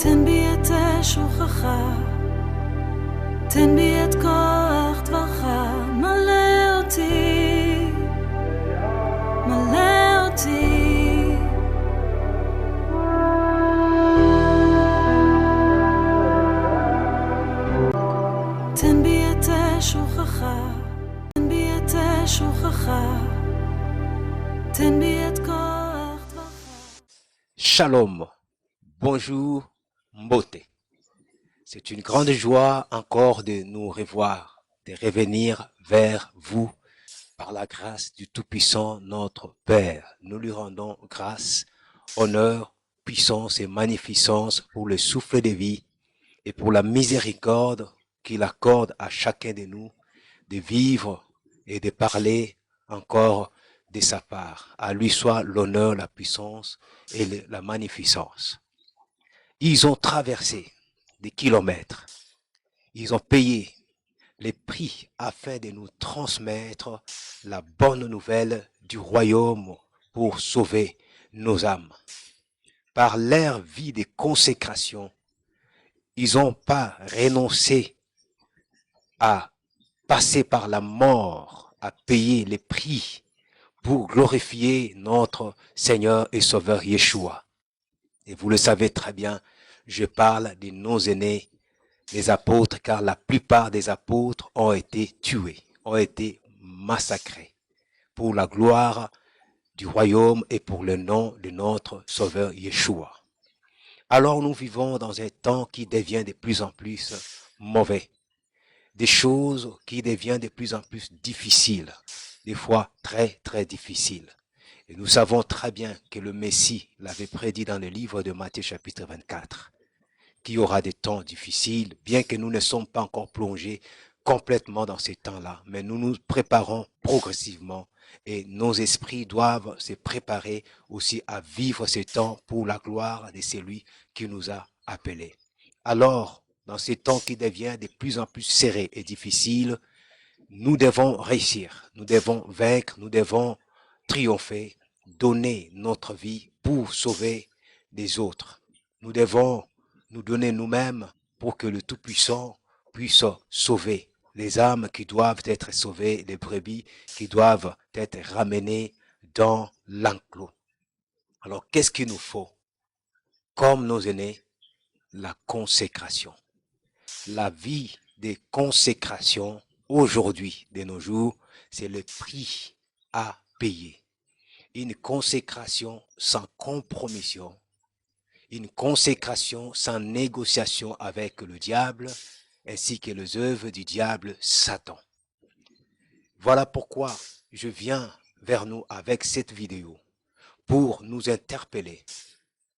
תן בי את שוכך, תן בי את כוח דברך, מלא אותי, מלא אותי. תן בי את שוכך, תן בי את שוכך, תן בי את כוח דברך. Shalom, bonjour, Mbote. C'est une grande joie encore de nous revoir, de revenir vers vous par la grâce du Tout-Puissant, notre Père. Nous lui rendons grâce, honneur, puissance et magnificence pour le souffle de vie et pour la miséricorde qu'il accorde à chacun de nous de vivre et de parler encore de sa part. À lui soit l'honneur, la puissance et la magnificence. Ils ont traversé des kilomètres. Ils ont payé les prix afin de nous transmettre la bonne nouvelle du royaume pour sauver nos âmes. Par leur vie de consécration, ils n'ont pas renoncé à passer par la mort, à payer les prix pour glorifier notre Seigneur et Sauveur Yeshua. Et vous le savez très bien, je parle de nos aînés, les apôtres, car la plupart des apôtres ont été tués, ont été massacrés pour la gloire du royaume et pour le nom de notre Sauveur Yeshua. Alors nous vivons dans un temps qui devient de plus en plus mauvais, des choses qui deviennent de plus en plus difficiles, des fois très très difficiles. Et nous savons très bien que le Messie l'avait prédit dans le livre de Matthieu chapitre 24, qu'il y aura des temps difficiles, bien que nous ne sommes pas encore plongés complètement dans ces temps-là, mais nous nous préparons progressivement et nos esprits doivent se préparer aussi à vivre ces temps pour la gloire de celui qui nous a appelés. Alors, dans ces temps qui deviennent de plus en plus serrés et difficiles, nous devons réussir, nous devons vaincre, nous devons triompher, donner notre vie pour sauver les autres. Nous devons nous donner nous-mêmes pour que le Tout-Puissant puisse sauver les âmes qui doivent être sauvées, les brebis qui doivent être ramenées dans l'enclos. Alors, qu'est-ce qu'il nous faut? Comme nos aînés, la consécration. La vie de consécration aujourd'hui, de nos jours, c'est le prix à payer. Une consécration sans compromission, une consécration sans négociation avec le diable, ainsi que les œuvres du diable Satan. Voilà pourquoi je viens vers nous avec cette vidéo, pour nous interpeller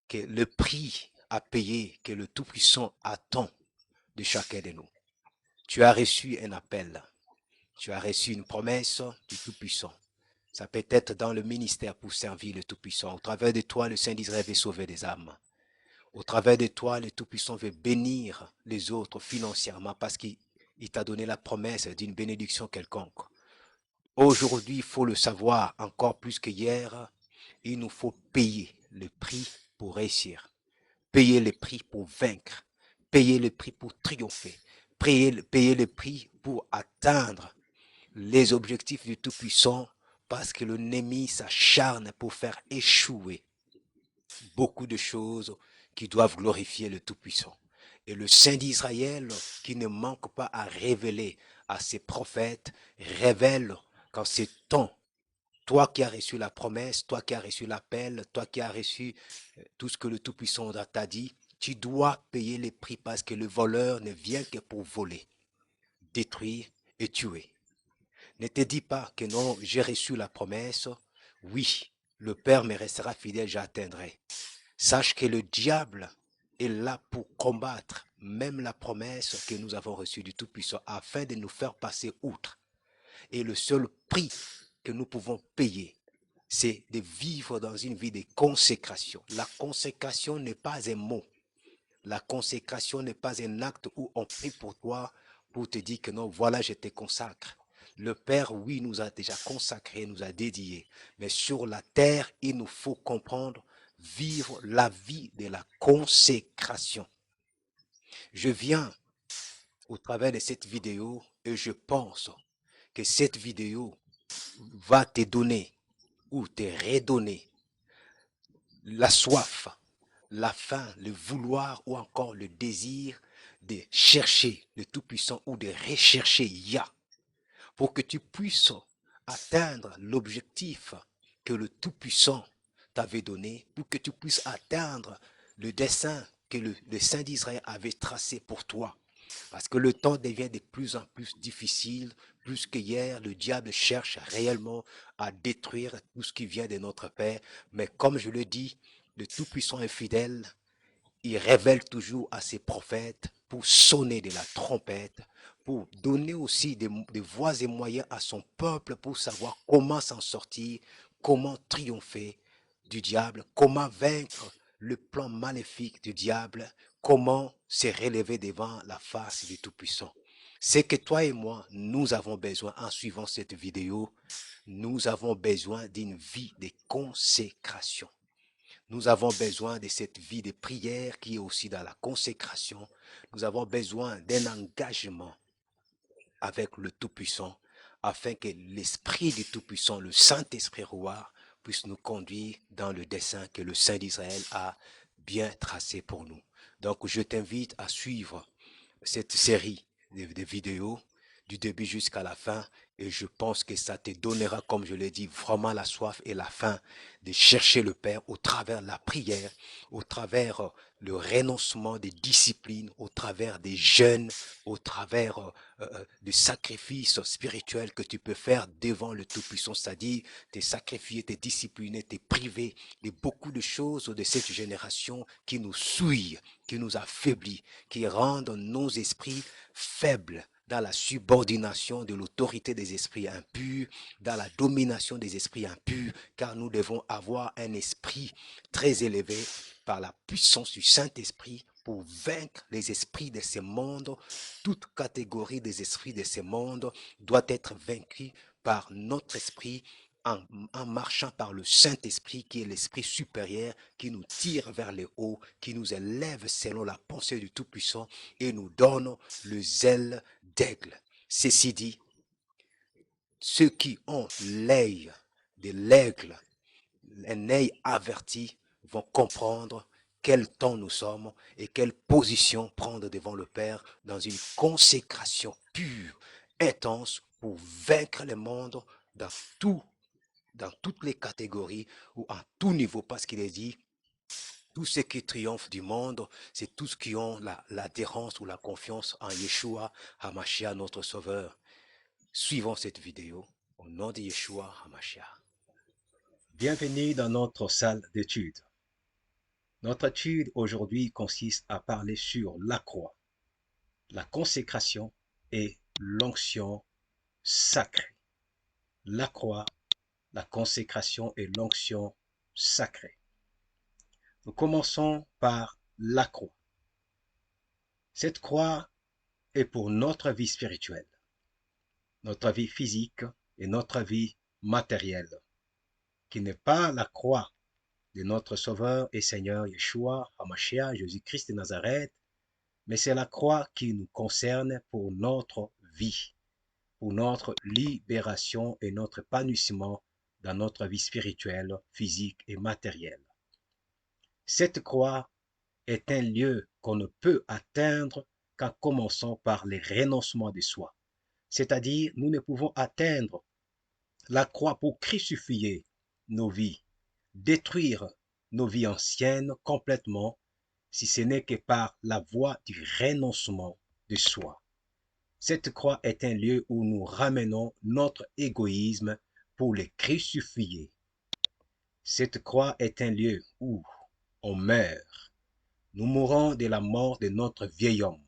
que le prix à payer que le Tout-Puissant attend de chacun de nous. Tu as reçu un appel, tu as reçu une promesse du Tout-Puissant. Ça peut être dans le ministère pour servir le Tout-Puissant. Au travers de toi, le Saint d'Israël veut sauver des âmes. Au travers de toi, le Tout-Puissant veut bénir les autres financièrement parce qu'il t'a donné la promesse d'une bénédiction quelconque. Aujourd'hui, il faut le savoir encore plus qu'hier, il nous faut payer le prix pour réussir, payer le prix pour vaincre, payer le prix pour triompher, payer le prix pour atteindre les objectifs du Tout-Puissant, parce que l'ennemi s'acharne pour faire échouer beaucoup de choses qui doivent glorifier le Tout-Puissant. Et le Saint d'Israël, qui ne manque pas à révéler à ses prophètes, révèle qu'en ces temps, toi qui as reçu la promesse, toi qui as reçu l'appel, toi qui as reçu tout ce que le Tout-Puissant t'a dit, tu dois payer les prix parce que le voleur ne vient que pour voler, détruire et tuer. Ne te dis pas que non, j'ai reçu la promesse. Oui, le Père me restera fidèle, j'atteindrai. Sache que le diable est là pour combattre même la promesse que nous avons reçue du Tout-Puissant afin de nous faire passer outre. Et le seul prix que nous pouvons payer, c'est de vivre dans une vie de consécration. La consécration n'est pas un mot. La consécration n'est pas un acte où on prie pour toi pour te dire que non, voilà, je te consacre. Le Père, oui, nous a déjà consacrés, nous a dédiés. Mais sur la terre, il nous faut comprendre vivre la vie de la consécration. Je viens au travers de cette vidéo et je pense que cette vidéo va te donner ou te redonner la soif, la faim, le vouloir ou encore le désir de chercher le Tout-Puissant ou de rechercher Yah pour que tu puisses atteindre l'objectif que le Tout-Puissant t'avait donné, pour que tu puisses atteindre le dessein que le Saint d'Israël avait tracé pour toi. Parce que le temps devient de plus en plus difficile, plus qu'hier, le diable cherche réellement à détruire tout ce qui vient de notre Père. Mais comme je le dis, le Tout-Puissant est fidèle, il révèle toujours à ses prophètes pour sonner de la trompette, pour donner aussi des voies et moyens à son peuple pour savoir comment s'en sortir, comment triompher du diable, comment vaincre le plan maléfique du diable, comment se relever devant la face du Tout-Puissant. C'est que toi et moi, nous avons besoin, en suivant cette vidéo, nous avons besoin d'une vie de consécration. Nous avons besoin de cette vie de prière qui est aussi dans la consécration. Nous avons besoin d'un engagement avec le Tout-Puissant afin que l'Esprit du Tout-Puissant, le Saint-Esprit roi, puisse nous conduire dans le dessein que le Saint d'Israël a bien tracé pour nous. Donc, je t'invite à suivre cette série de vidéos du début jusqu'à la fin et je pense que ça te donnera, comme je l'ai dit, vraiment la soif et la faim de chercher le Père au travers de la prière, au travers le renoncement des disciplines, au travers des jeûnes, au travers des sacrifices spirituels que tu peux faire devant le Tout-Puissant, c'est-à-dire te sacrifier, te discipliner, te priver de beaucoup de choses de cette génération qui nous souillent, qui nous affaiblit, qui rendent nos esprits faibles dans la subordination de l'autorité des esprits impurs, dans la domination des esprits impurs, car nous devons avoir un esprit très élevé par la puissance du Saint-Esprit pour vaincre les esprits de ce monde. Toute catégorie des esprits de ce monde doit être vaincue par notre esprit en marchant par le Saint-Esprit qui est l'esprit supérieur, qui nous tire vers le haut, qui nous élève selon la pensée du Tout-Puissant et nous donne le zèle d'aigle. Ceci dit, ceux qui ont l'œil de l'aigle, un œil averti, vont comprendre quel temps nous sommes et quelle position prendre devant le Père dans une consécration pure, intense, pour vaincre le monde dans tout, dans toutes les catégories ou à tout niveau, parce qu'il est dit, tous ceux qui triomphent du monde, c'est tous qui ont l'adhérence ou la confiance en Yeshua HaMashiach, notre Sauveur. Suivons cette vidéo au nom de Yeshua HaMashiach. Bienvenue dans notre salle d'études. Notre étude aujourd'hui consiste à parler sur la croix, la consécration et l'onction sacrée. La croix, la consécration et l'onction sacrée. Nous commençons par la croix. Cette croix est pour notre vie spirituelle, notre vie physique et notre vie matérielle, qui n'est pas la croix de notre Sauveur et Seigneur Yeshua HaMashiach, Jésus-Christ de Nazareth, mais c'est la croix qui nous concerne pour notre vie, pour notre libération et notre épanouissement dans notre vie spirituelle, physique et matérielle. Cette croix est un lieu qu'on ne peut atteindre qu'en commençant par le renoncement de soi. C'est-à-dire, nous ne pouvons atteindre la croix pour crucifier nos vies, détruire nos vies anciennes complètement, si ce n'est que par la voie du renoncement de soi. Cette croix est un lieu où nous ramenons notre égoïsme pour le crucifier. Cette croix est un lieu où on meurt. Nous mourons de la mort de notre vieil homme,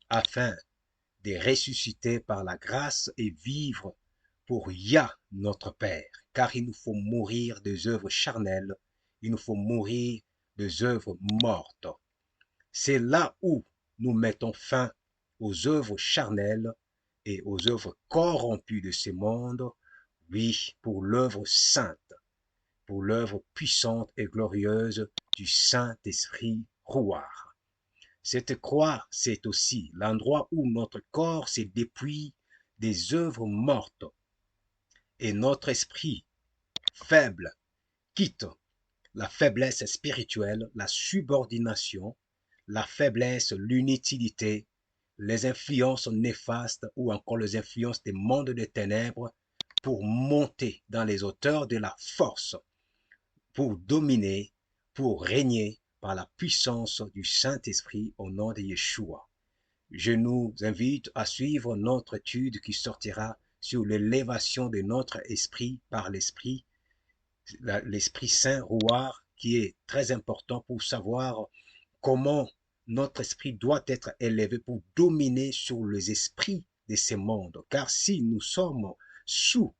afin de ressusciter par la grâce et vivre pour Yah notre Père, car il nous faut mourir des œuvres charnelles, il nous faut mourir des œuvres mortes. C'est là où nous mettons fin aux œuvres charnelles et aux œuvres corrompues de ce monde, oui, pour l'œuvre sainte, pour l'œuvre puissante et glorieuse du Saint-Esprit Rouar. Cette croix, c'est aussi l'endroit où notre corps s'est dépouillé des œuvres mortes et notre esprit faible quitte la faiblesse spirituelle, la subordination, la faiblesse, l'inutilité, les influences néfastes ou encore les influences des mondes des ténèbres pour monter dans les hauteurs de la force, pour dominer, pour régner par la puissance du Saint-Esprit au nom de Yeshua. Je nous invite à suivre notre étude qui sortira sur l'élévation de notre esprit par l'Esprit, l'Esprit Saint Rouar, qui est très important pour savoir comment notre esprit doit être élevé pour dominer sur les esprits de ces mondes. Car si nous sommes sous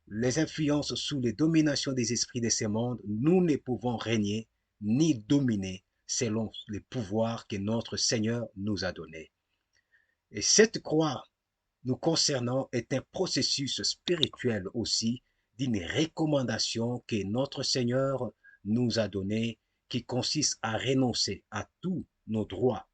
les influences, sous les dominations des esprits de ces mondes, nous ne pouvons régner ni dominer selon les pouvoirs que notre Seigneur nous a donnés. Et cette croix nous concernant est un processus spirituel aussi d'une recommandation que notre Seigneur nous a donnée, qui consiste à renoncer à tous nos droits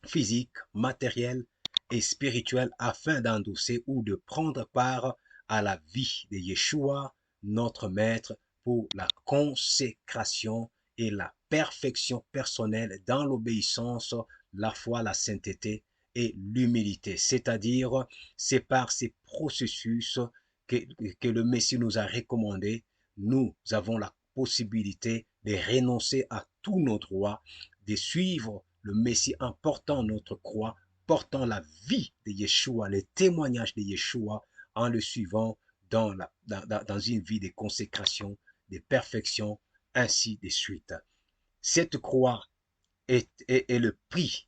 physiques, matériels et spirituels afin d'endosser ou de prendre part à la vie de Yeshua, notre Maître, pour la consécration et la perfection personnelle dans l'obéissance, la foi, la sainteté et l'humilité. C'est-à-dire, c'est par ces processus que le Messie nous a recommandé, nous avons la possibilité de renoncer à tous nos droits, de suivre le Messie en portant notre croix, portant la vie de Yeshua, les témoignages de Yeshua, en le suivant dans une vie de consécration, de perfection, ainsi de suite. Cette croix est le prix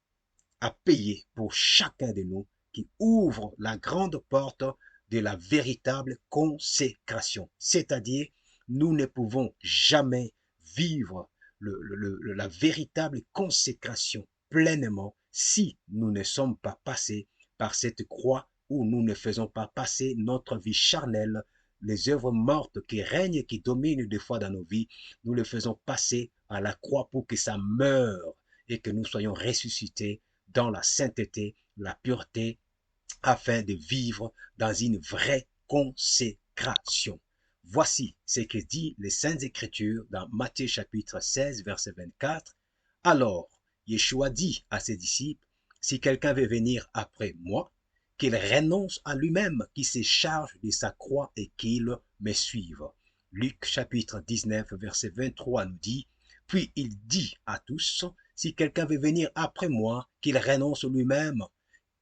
à payer pour chacun de nous qui ouvre la grande porte de la véritable consécration. C'est-à-dire, nous ne pouvons jamais vivre la véritable consécration pleinement si nous ne sommes pas passés par cette croix, où nous ne faisons pas passer notre vie charnelle, les œuvres mortes qui règnent et qui dominent des fois dans nos vies, nous les faisons passer à la croix pour que ça meure et que nous soyons ressuscités dans la sainteté, la pureté, afin de vivre dans une vraie consécration. Voici ce que dit les Saintes Écritures dans Matthieu chapitre 16, verset 24. Alors, Yeshua dit à ses disciples, si quelqu'un veut venir après moi, qu'il renonce à lui-même, qu'il se charge de sa croix et qu'il me suive. Luc chapitre 19, verset 23 nous dit, puis il dit à tous, si quelqu'un veut venir après moi, qu'il renonce lui-même,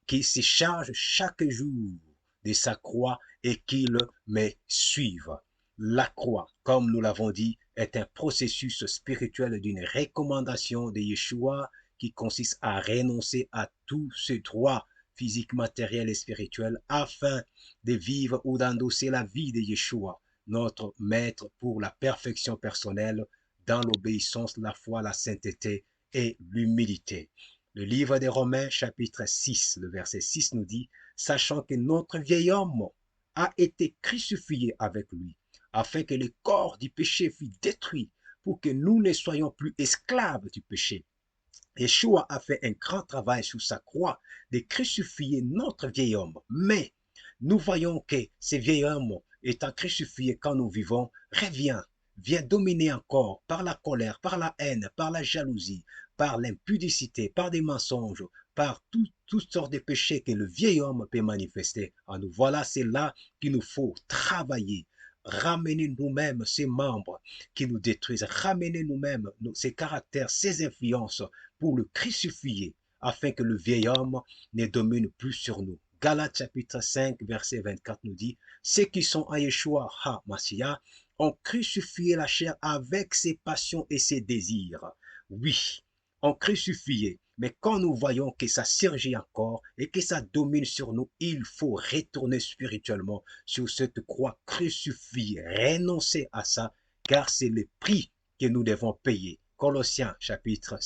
qu'il se charge chaque jour de sa croix et qu'il me suive. La croix, comme nous l'avons dit, est un processus spirituel d'une recommandation de Yeshua qui consiste à renoncer à tous ses droits physiques, matériels et spirituels afin de vivre ou d'endosser la vie de Yeshua, notre Maître, pour la perfection personnelle dans l'obéissance, la foi, la sainteté et l'humilité. Le livre des Romains, chapitre 6, le verset 6 nous dit, sachant que notre vieil homme a été crucifié avec lui, afin que le corps du péché fût détruit, pour que nous ne soyons plus esclaves du péché. Yeshua a fait un grand travail sur sa croix de crucifier notre vieil homme. Mais nous voyons que ce vieil homme, étant crucifié quand nous vivons, vient dominer encore par la colère, par la haine, par la jalousie, par l'impudicité, par des mensonges, par toutes sortes de péchés que le vieil homme peut manifester en nous. Voilà, c'est là qu'il nous faut travailler. Ramener nous-mêmes ces membres qui nous détruisent, ramener nous-mêmes ces caractères, ces influences pour le crucifier afin que le vieil homme ne domine plus sur nous. Galates chapitre 5 verset 24 nous dit, ceux qui sont à Yeshua HaMashiach ont crucifié la chair avec ses passions et ses désirs. Oui, ont crucifié. Mais quand nous voyons que ça surgit encore et que ça domine sur nous, il faut retourner spirituellement sur cette croix crucifiée, renoncer à ça, car c'est le prix que nous devons payer. Colossiens chapitre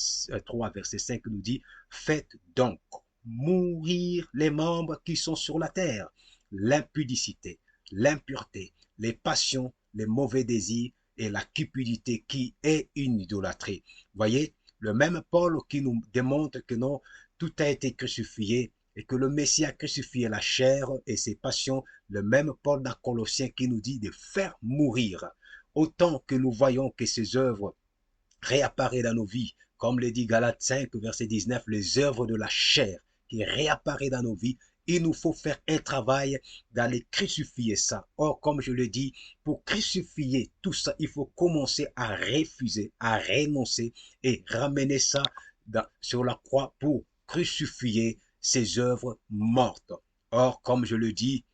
3 verset 5 nous dit, faites donc mourir les membres qui sont sur la terre, l'impudicité, l'impureté, les passions, les mauvais désirs, et la cupidité qui est une idolâtrie. Voyez, le même Paul qui nous démontre que non, tout a été crucifié et que le Messie a crucifié la chair et ses passions, le même Paul dans Colossiens qui nous dit de faire mourir. Autant que nous voyons que ces œuvres réapparaissent dans nos vies, comme le dit Galates 5, verset 19, les œuvres de la chair qui réapparaissent dans nos vies, il nous faut faire un travail d'aller crucifier ça. Or, comme je le dis, pour crucifier tout ça, il faut commencer à refuser, à renoncer et ramener ça sur la croix pour crucifier ces œuvres mortes. Or, comme je le dis,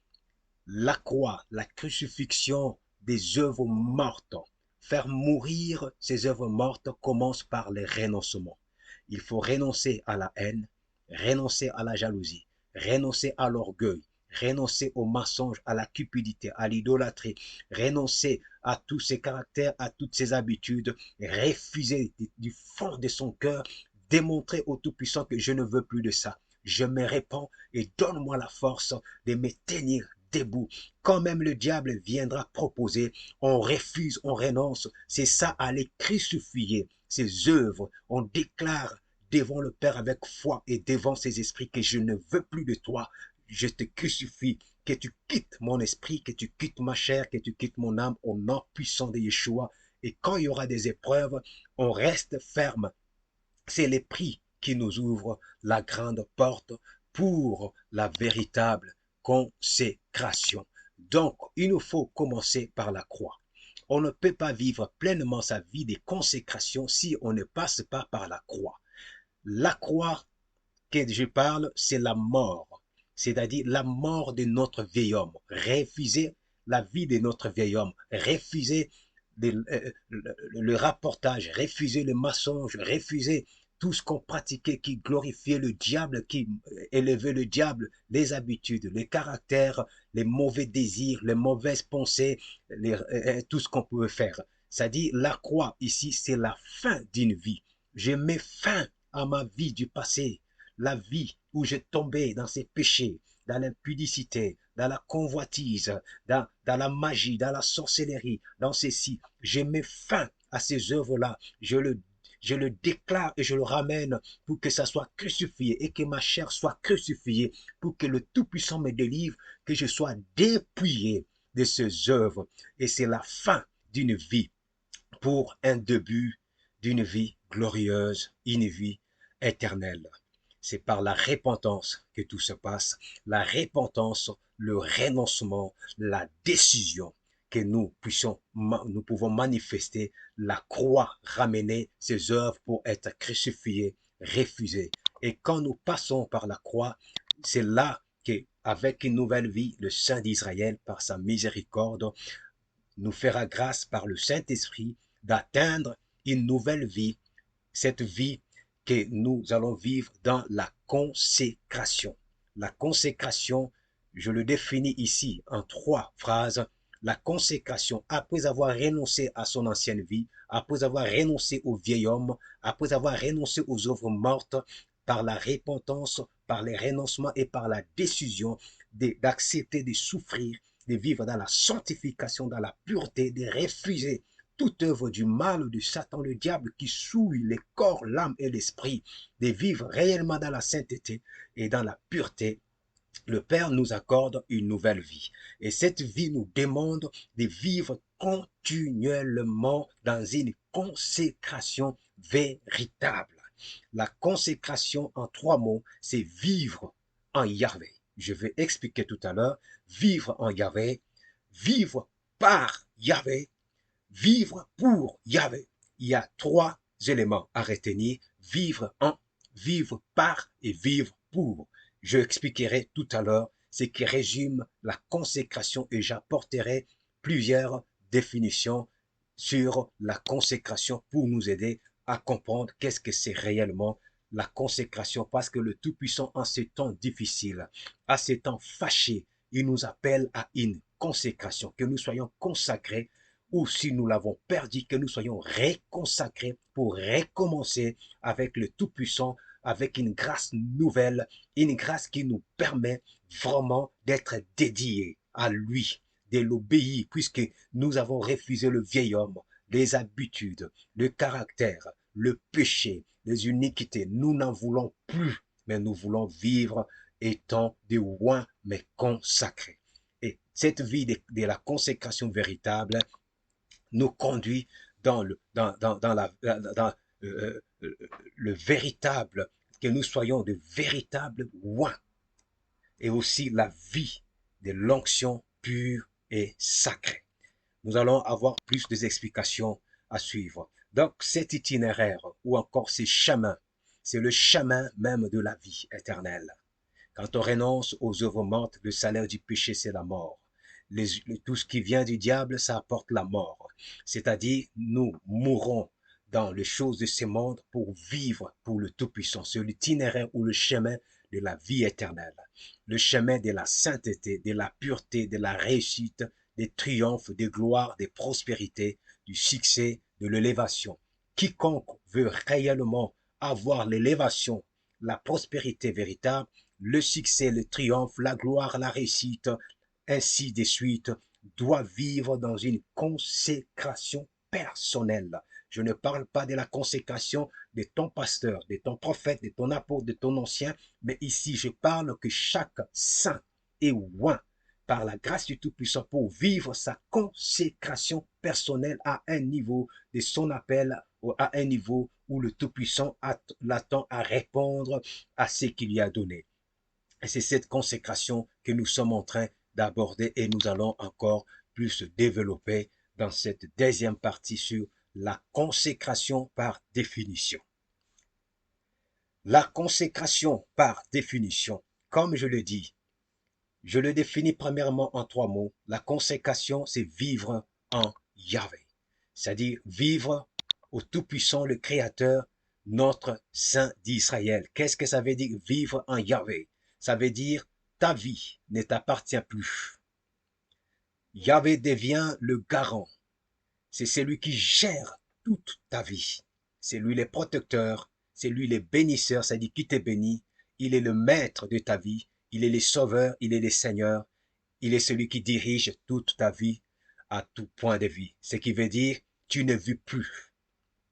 la croix, la crucifixion des œuvres mortes, faire mourir ces œuvres mortes commence par le renoncement. Il faut renoncer à la haine, renoncer à la jalousie, renoncer à l'orgueil, renoncer au mensonge, à la cupidité, à l'idolâtrie, renoncer à tous ces caractères, à toutes ces habitudes, refuser du fond de son cœur, démontrer au Tout-Puissant que je ne veux plus de ça. Je me répands et donne-moi la force de me tenir debout. Quand même le diable viendra proposer, on refuse, on renonce. C'est ça, aller crucifier ses œuvres. On déclare devant le Père avec foi et devant ses esprits que je ne veux plus de toi. Je te crucifie, que tu quittes mon esprit, que tu quittes ma chair, que tu quittes mon âme au nom puissant de Yeshua. Et quand il y aura des épreuves, on reste ferme. C'est les prix qui nous ouvrent la grande porte pour la véritable consécration. Donc, il nous faut commencer par la croix. On ne peut pas vivre pleinement sa vie de consécration si on ne passe pas par la croix. La croix que je parle, c'est la mort, c'est-à-dire la mort de notre vieil homme. Refuser la vie de notre vieil homme, refuser le rapportage, refuser le mensonge, refuser tout ce qu'on pratiquait qui glorifiait le diable, qui élevait le diable, les habitudes, les caractères, les mauvais désirs, les mauvaises pensées, tout ce qu'on pouvait faire. C'est-à-dire la croix ici, c'est la fin d'une vie. Je mets fin à ma vie du passé, la vie où je tombais dans ces péchés, dans l'impudicité, dans la convoitise, dans la magie, dans la sorcellerie, dans ceci. Je mets fin à ces œuvres-là. Je le déclare et je le ramène pour que ça soit crucifié et que ma chair soit crucifiée pour que le Tout-Puissant me délivre, que je sois dépouillé de ces œuvres. Et c'est la fin d'une vie pour un début d'une vie glorieuse, une vie éternelle. C'est par la repentance que tout se passe. La repentance, le renoncement, la décision que nous pouvons manifester la croix, ramener ses œuvres pour être crucifiées, refusées. Et quand nous passons par la croix, c'est là qu'avec une nouvelle vie, le Saint d'Israël, par sa miséricorde, nous fera grâce par le Saint-Esprit d'atteindre une nouvelle vie, cette vie que nous allons vivre dans la consécration. La consécration, je le définis ici en 3 phrases. La consécration, après avoir renoncé à son ancienne vie, après avoir renoncé au vieil homme, après avoir renoncé aux œuvres mortes, par la repentance, par les renoncements et par la décision d'accepter de souffrir, de vivre dans la sanctification, dans la pureté, de refuser toute œuvre du mal, de Satan, le diable qui souille les corps, l'âme et l'esprit, de vivre réellement dans la sainteté et dans la pureté. Le Père nous accorde une nouvelle vie. Et cette vie nous demande de vivre continuellement dans une consécration véritable. La consécration en 3 mots, c'est vivre en Yahvé. Je vais expliquer tout à l'heure. Vivre en Yahvé, vivre par Yahvé, vivre pour Yahvé. Il y a 3 éléments à retenir. Vivre en, vivre par et vivre pour. Je expliquerai tout à l'heure ce qui résume la consécration et j'apporterai plusieurs définitions sur la consécration pour nous aider à comprendre qu'est-ce que c'est réellement la consécration, parce que le Tout-Puissant, en ces temps difficiles, à ces temps fâchés, il nous appelle à une consécration, que nous soyons consacrés, ou si nous l'avons perdu, que nous soyons réconsacrés pour recommencer avec le Tout-Puissant, avec une grâce nouvelle, une grâce qui nous permet vraiment d'être dédiés à lui, de l'obéir, puisque nous avons refusé le vieil homme, les habitudes, le caractère, le péché, les iniquités. Nous n'en voulons plus, mais nous voulons vivre étant des rois, mais consacrés. Et cette vie de la consécration véritable nous conduit dans le véritable, que nous soyons de véritables rois, et aussi la vie de l'onction pure et sacrée. Nous allons avoir plus d'explications à suivre. Donc cet itinéraire ou encore ces chemins, c'est le chemin même de la vie éternelle. Quand on renonce aux œuvres mortes, le salaire du péché, c'est la mort. Tout ce qui vient du diable, ça apporte la mort. C'est-à-dire, nous mourrons dans les choses de ce monde pour vivre pour le Tout-Puissant. C'est l'itinéraire ou le chemin de la vie éternelle. Le chemin de la sainteté, de la pureté, de la réussite, des triomphes, des gloires, des prospérités, du succès, de l'élévation. Quiconque veut réellement avoir l'élévation, la prospérité véritable, le succès, le triomphe, la gloire, la réussite, ainsi de suite, doit vivre dans une consécration personnelle. Je ne parle pas de la consécration de ton pasteur, de ton prophète, de ton apôtre, de ton ancien, mais ici je parle que chaque saint est oint par la grâce du Tout-Puissant pour vivre sa consécration personnelle à un niveau de son appel, à un niveau où le Tout-Puissant l'attend à répondre à ce qu'il lui a donné. Et c'est cette consécration que nous sommes en train d'aborder et nous allons encore plus développer dans cette deuxième partie sur la consécration par définition. La consécration par définition, comme je le dis, je le définis premièrement en 3 mots. La consécration, c'est vivre en Yahvé, c'est-à-dire vivre au Tout-Puissant, le Créateur, notre Saint d'Israël. Qu'est-ce que ça veut dire vivre en Yahvé? Ça veut dire ta vie ne t'appartient plus. Yahvé devient le garant. C'est celui qui gère toute ta vie. C'est lui le protecteur, c'est lui le bénisseur, c'est-à-dire qui te bénit. Il est le maître de ta vie, il est le sauveur, il est le Seigneur. Il est celui qui dirige toute ta vie à tout point de vue. Ce qui veut dire, tu ne vis plus.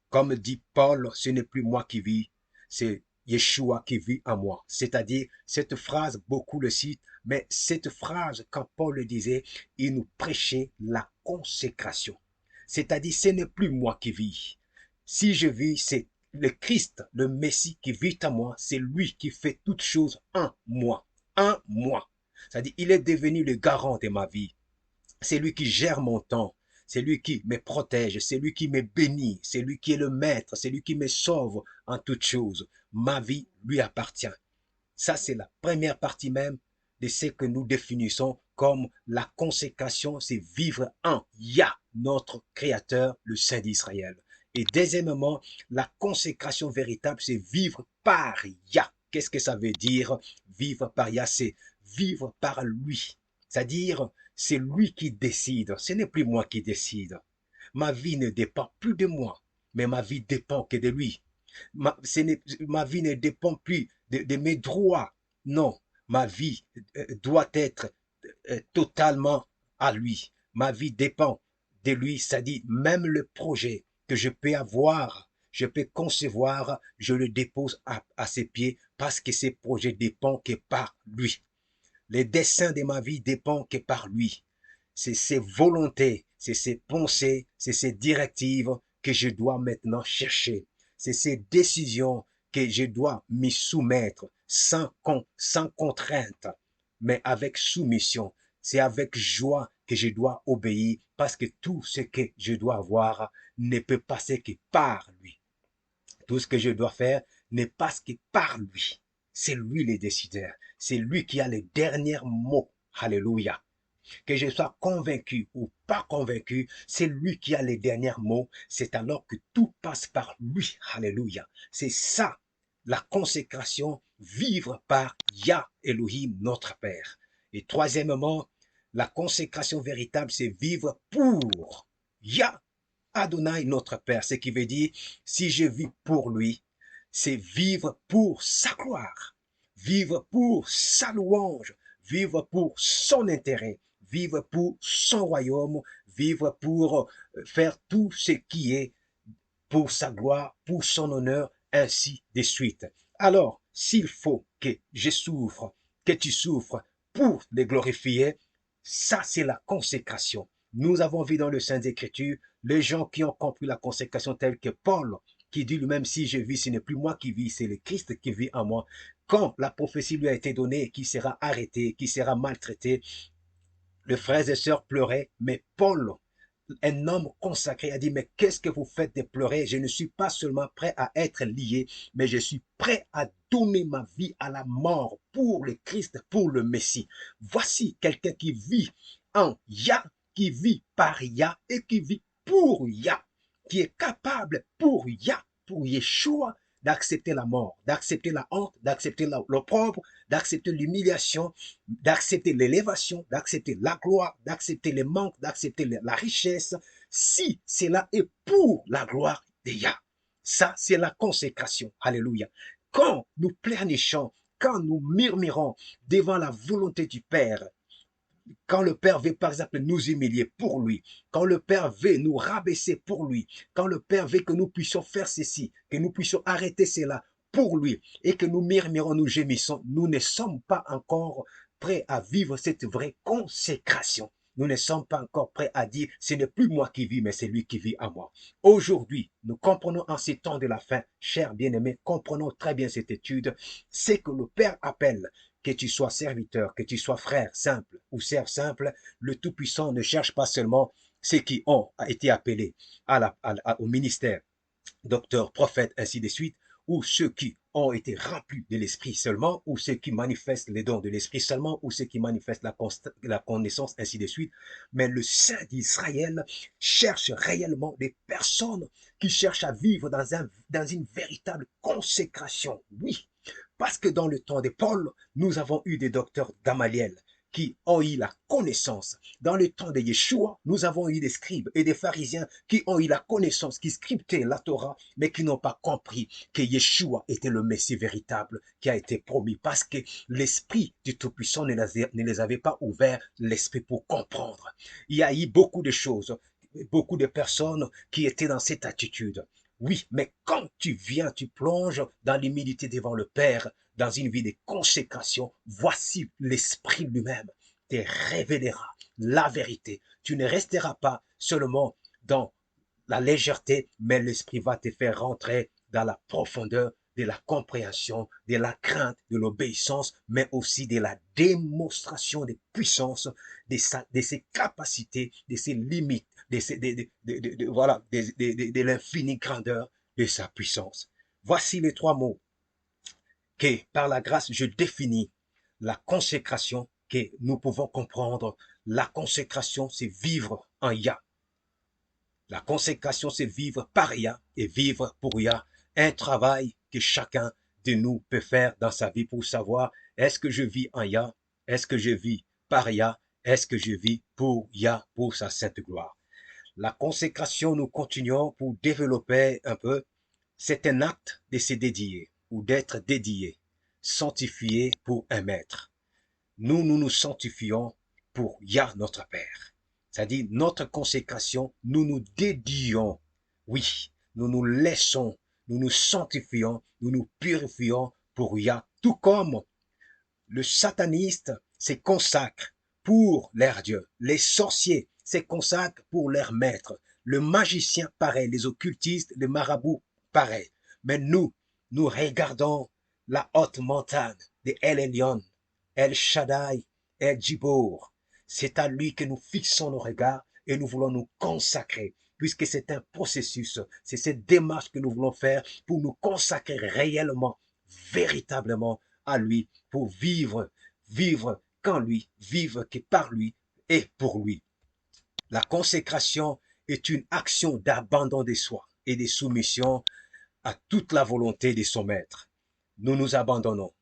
Comme dit Paul, ce n'est plus moi qui vis, c'est Yeshua qui vit en moi. C'est-à-dire, cette phrase, beaucoup le citent, mais cette phrase, quand Paul le disait, il nous prêchait la consécration. C'est-à-dire, ce n'est plus moi qui vis. Si je vis, c'est le Christ, le Messie qui vit en moi. C'est lui qui fait toutes choses en moi. En moi. C'est-à-dire, il est devenu le garant de ma vie. C'est lui qui gère mon temps. C'est lui qui me protège, c'est lui qui me bénit, c'est lui qui est le maître, c'est lui qui me sauve en toutes choses. Ma vie lui appartient. Ça, c'est la première partie même de ce que nous définissons comme la consécration, c'est vivre en Yah, notre Créateur, le Saint d'Israël. Et deuxièmement, la consécration véritable, c'est vivre par Yah. Qu'est-ce que ça veut dire vivre par Yah? C'est vivre par lui. C'est-à-dire, c'est lui qui décide, ce n'est plus moi qui décide. Ma vie ne dépend plus de moi, mais ma vie dépend que de lui. Ma vie ne dépend plus de mes droits. Non, ma vie doit être totalement à lui. Ma vie dépend de lui, c'est-à-dire même le projet que je peux avoir, je peux concevoir, je le dépose à ses pieds parce que ces projets dépendent que par lui. Les desseins de ma vie dépendent que par lui. C'est ses volontés, c'est ses pensées, c'est ses directives que je dois maintenant chercher. C'est ses décisions que je dois m'y soumettre sans contrainte, mais avec soumission. C'est avec joie que je dois obéir parce que tout ce que je dois avoir ne peut passer que par lui. Tout ce que je dois faire ne passe que par lui. C'est lui le décideur. C'est lui qui a les derniers mots. Alléluia. Que je sois convaincu ou pas convaincu, c'est lui qui a les derniers mots. C'est alors que tout passe par lui. Alléluia. C'est ça, la consécration, vivre par Yah Elohim, notre Père. Et troisièmement, la consécration véritable, c'est vivre pour Yah Adonai, notre Père. Ce qui veut dire, si je vis pour lui, c'est vivre pour sa gloire, vivre pour sa louange, vivre pour son intérêt, vivre pour son royaume, vivre pour faire tout ce qui est pour sa gloire, pour son honneur, ainsi de suite. Alors, s'il faut que je souffre, que tu souffres pour les glorifier, ça c'est la consécration. Nous avons vu dans le Saint Écriture les gens qui ont compris la consécration telle que Paul, qui dit lui-même, si je vis, ce n'est plus moi qui vis, c'est le Christ qui vit en moi. Quand la prophétie lui a été donnée, qui sera arrêté, qui sera maltraité, les frères et sœurs pleuraient, mais Paul, un homme consacré, a dit, mais qu'est-ce que vous faites de pleurer? Je ne suis pas seulement prêt à être lié, mais je suis prêt à donner ma vie à la mort pour le Christ, pour le Messie. Voici quelqu'un qui vit en Yah, qui vit par Yah et qui vit pour Yah, qui est capable pour Yah, pour Yeshua, d'accepter la mort, d'accepter la honte, d'accepter l'opprobre, d'accepter l'humiliation, d'accepter l'élévation, d'accepter la gloire, d'accepter les manques, d'accepter la richesse, si cela est pour la gloire de Yah. Ça, c'est la consécration. Alléluia. Quand nous pleurnichons, quand nous murmurons devant la volonté du Père, quand le Père veut, par exemple, nous humilier pour lui, quand le Père veut nous rabaisser pour lui, quand le Père veut que nous puissions faire ceci, que nous puissions arrêter cela pour lui, et que nous murmurons, nous gémissons, nous ne sommes pas encore prêts à vivre cette vraie consécration. Nous ne sommes pas encore prêts à dire, ce n'est plus moi qui vis, mais c'est lui qui vit en moi. Aujourd'hui, nous comprenons en ces temps de la fin, chers bien-aimés, comprenons très bien cette étude, c'est que le Père appelle, que tu sois serviteur, que tu sois frère simple ou sœur simple, le Tout-Puissant ne cherche pas seulement ceux qui ont été appelés au ministère, docteur, prophète, ainsi de suite, ou ceux qui ont été remplis de l'Esprit seulement, ou ceux qui manifestent les dons de l'Esprit seulement, ou ceux qui manifestent la connaissance, ainsi de suite. Mais le Saint d'Israël cherche réellement des personnes qui cherchent à vivre dans une véritable consécration. Oui, parce que dans le temps de Paul, nous avons eu des docteurs Gamaliel qui ont eu la connaissance. Dans le temps de Yeshua, nous avons eu des scribes et des pharisiens qui ont eu la connaissance, qui scriptaient la Torah, mais qui n'ont pas compris que Yeshua était le Messie véritable qui a été promis, parce que l'Esprit du Tout-Puissant ne les avait pas ouvert l'esprit pour comprendre. Il y a eu beaucoup de choses, beaucoup de personnes qui étaient dans cette attitude. Oui, mais quand tu viens, tu plonges dans l'humilité devant le Père, dans une vie de consécration, voici l'Esprit lui-même te révélera la vérité. Tu ne resteras pas seulement dans la légèreté, mais l'Esprit va te faire rentrer dans la profondeur de la compréhension, de la crainte, de l'obéissance, mais aussi de la démonstration de puissance, de ses capacités, de ses limites, de l'infinie grandeur de sa puissance. Voici les trois mots que, par la grâce, je définis la consécration que nous pouvons comprendre. La consécration, c'est vivre en Yah. La consécration, c'est vivre par Yah et vivre pour Yah. Un travail que chacun de nous peut faire dans sa vie pour savoir, est-ce que je vis en Yah? Est-ce que je vis par Yah? Est-ce que je vis pour Yah, pour sa sainte gloire? La consécration, nous continuons pour développer un peu. C'est un acte de se dédier ou d'être dédié, sanctifié pour un maître. Nous nous sanctifions pour Yah notre Père. C'est-à-dire notre consécration, nous nous dédions. Oui, nous nous laissons, nous nous sanctifions, nous nous purifions pour Yah. Tout comme le sataniste se consacre pour leur Dieu. Les sorciers se consacrent pour leur maître. Le magicien, pareil. Les occultistes, les marabouts, pareil. Mais nous regardons la haute montagne de El Elyon, El Shaddai, El Djibour. C'est à lui que nous fixons nos regards et nous voulons nous consacrer, puisque c'est un processus, c'est cette démarche que nous voulons faire pour nous consacrer réellement, véritablement à lui, pour vivre qu'en lui, vivre que par lui et pour lui. La consécration est une action d'abandon de soi et de soumission à toute la volonté de son maître. Nous nous abandonnons.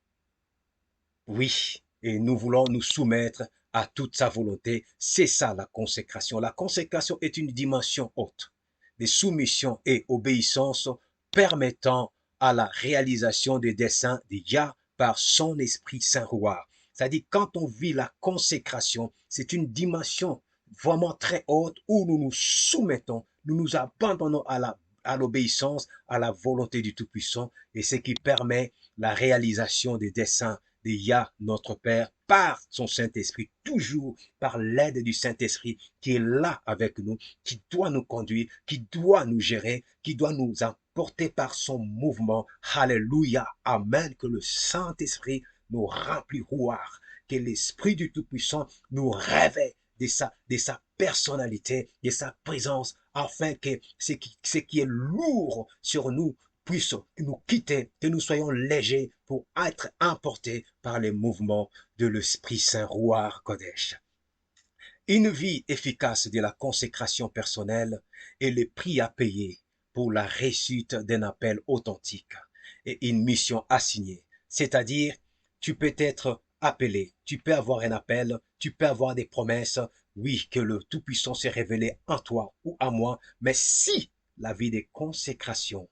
Oui, et nous voulons nous soumettre à toute sa volonté. C'est ça la consécration. La consécration est une dimension haute de soumission et obéissance permettant à la réalisation des desseins de Yah par son Esprit Saint-Roi. C'est-à-dire, quand on vit la consécration, c'est une dimension vraiment très haute où nous nous soumettons, nous nous abandonnons à l'obéissance, à la volonté du Tout-Puissant, et ce qui permet la réalisation des desseins de Yah, notre Père, par son Saint-Esprit, toujours par l'aide du Saint-Esprit qui est là avec nous, qui doit nous conduire, qui doit nous gérer, qui doit nous emporter par son mouvement. Alléluia, Amen, que le Saint-Esprit nous remplit rouard, que l'Esprit du Tout-Puissant nous réveille de sa personnalité, de sa présence, afin que ce qui est lourd sur nous puisse nous quitter, que nous soyons légers pour être emportés par les mouvements de l'Esprit Saint Rouar Kodesh. Une vie efficace de la consécration personnelle est le prix à payer pour la réussite d'un appel authentique et une mission assignée. C'est-à-dire, tu peux être appelé, tu peux avoir un appel, tu peux avoir des promesses, oui, que le Tout-Puissant s'est révélé en toi ou à moi, mais si la vie de consécration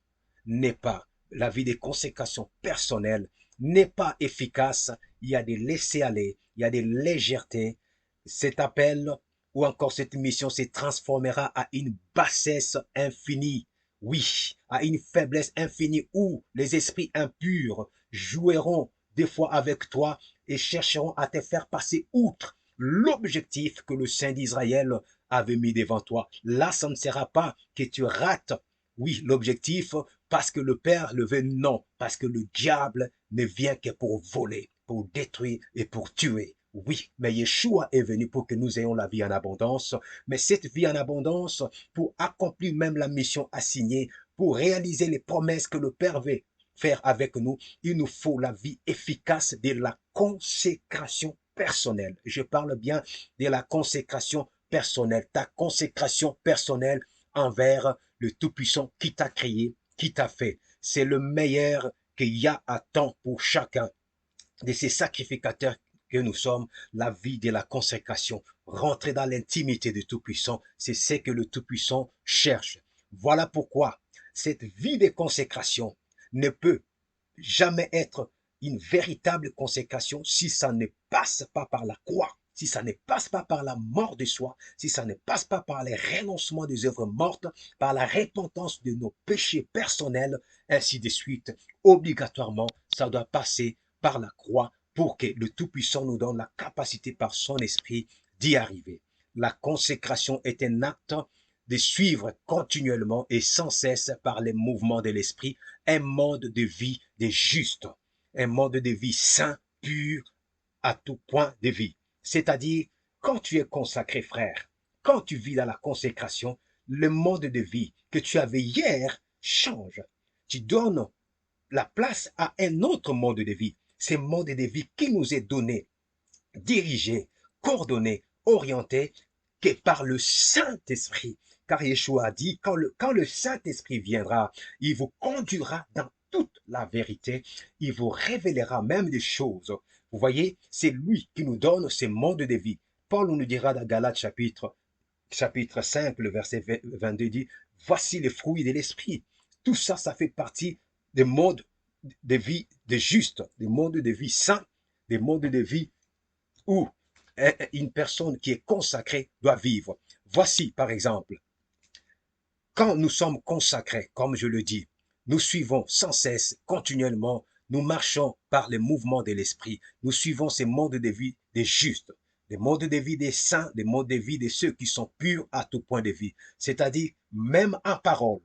n'est pas, la vie de consécration personnelle n'est pas efficace, il y a des laisser-aller, il y a des légèretés, cet appel ou encore cette mission se transformera à une bassesse infinie, oui, à une faiblesse infinie où les esprits impurs joueront des fois avec toi et chercheront à te faire passer outre l'objectif que le Saint d'Israël avait mis devant toi. Là, ça ne sera pas que tu rates, oui, l'objectif parce que le Père le veut, non, parce que le diable ne vient que pour voler, pour détruire et pour tuer. Oui, mais Yeshua est venu pour que nous ayons la vie en abondance, mais cette vie en abondance, pour accomplir même la mission assignée, pour réaliser les promesses que le Père veut faire avec nous, il nous faut la vie efficace de la consécration personnelle. Je parle bien de la consécration personnelle, ta consécration personnelle envers le Tout-Puissant qui t'a créé, qui t'a fait. C'est le meilleur qu'il y a à temps pour chacun de ces sacrificateurs que nous sommes, la vie de la consécration. Rentrer dans l'intimité du Tout-Puissant, c'est ce que le Tout-Puissant cherche. Voilà pourquoi cette vie de consécration ne peut jamais être une véritable consécration si ça ne passe pas par la croix, si ça ne passe pas par la mort de soi, si ça ne passe pas par les renoncements des œuvres mortes, par la repentance de nos péchés personnels, ainsi de suite. Obligatoirement, ça doit passer par la croix pour que le Tout-Puissant nous donne la capacité par son esprit d'y arriver. La consécration est un acte de suivre continuellement et sans cesse par les mouvements de l'esprit un mode de vie des justes, un mode de vie saint, pur, à tout point de vie. C'est-à-dire, quand tu es consacré, frère, quand tu vis dans la consécration, le mode de vie que tu avais hier change. Tu donnes la place à un autre mode de vie. Ce mode de vie qui nous est donné, dirigé, coordonné, orienté, que par le Saint-Esprit. Car Yeshua a dit, quand le Saint-Esprit viendra, il vous conduira dans toute la vérité, il vous révélera même des choses. Vous voyez, c'est lui qui nous donne ce mode de vie. Paul nous dira dans Galates chapitre 5, le verset 22 dit, voici les fruits de l'esprit. Tout ça, ça fait partie des modes de vie de juste, des modes de vie sains, des modes de vie où une personne qui est consacrée doit vivre. Voici, par exemple, quand nous sommes consacrés, comme je le dis, nous suivons sans cesse, continuellement, nous marchons par les mouvements de l'esprit. Nous suivons ces modes de vie des justes, des modes de vie des saints, des modes de vie de ceux qui sont purs à tout point de vie. C'est-à-dire, même en parole,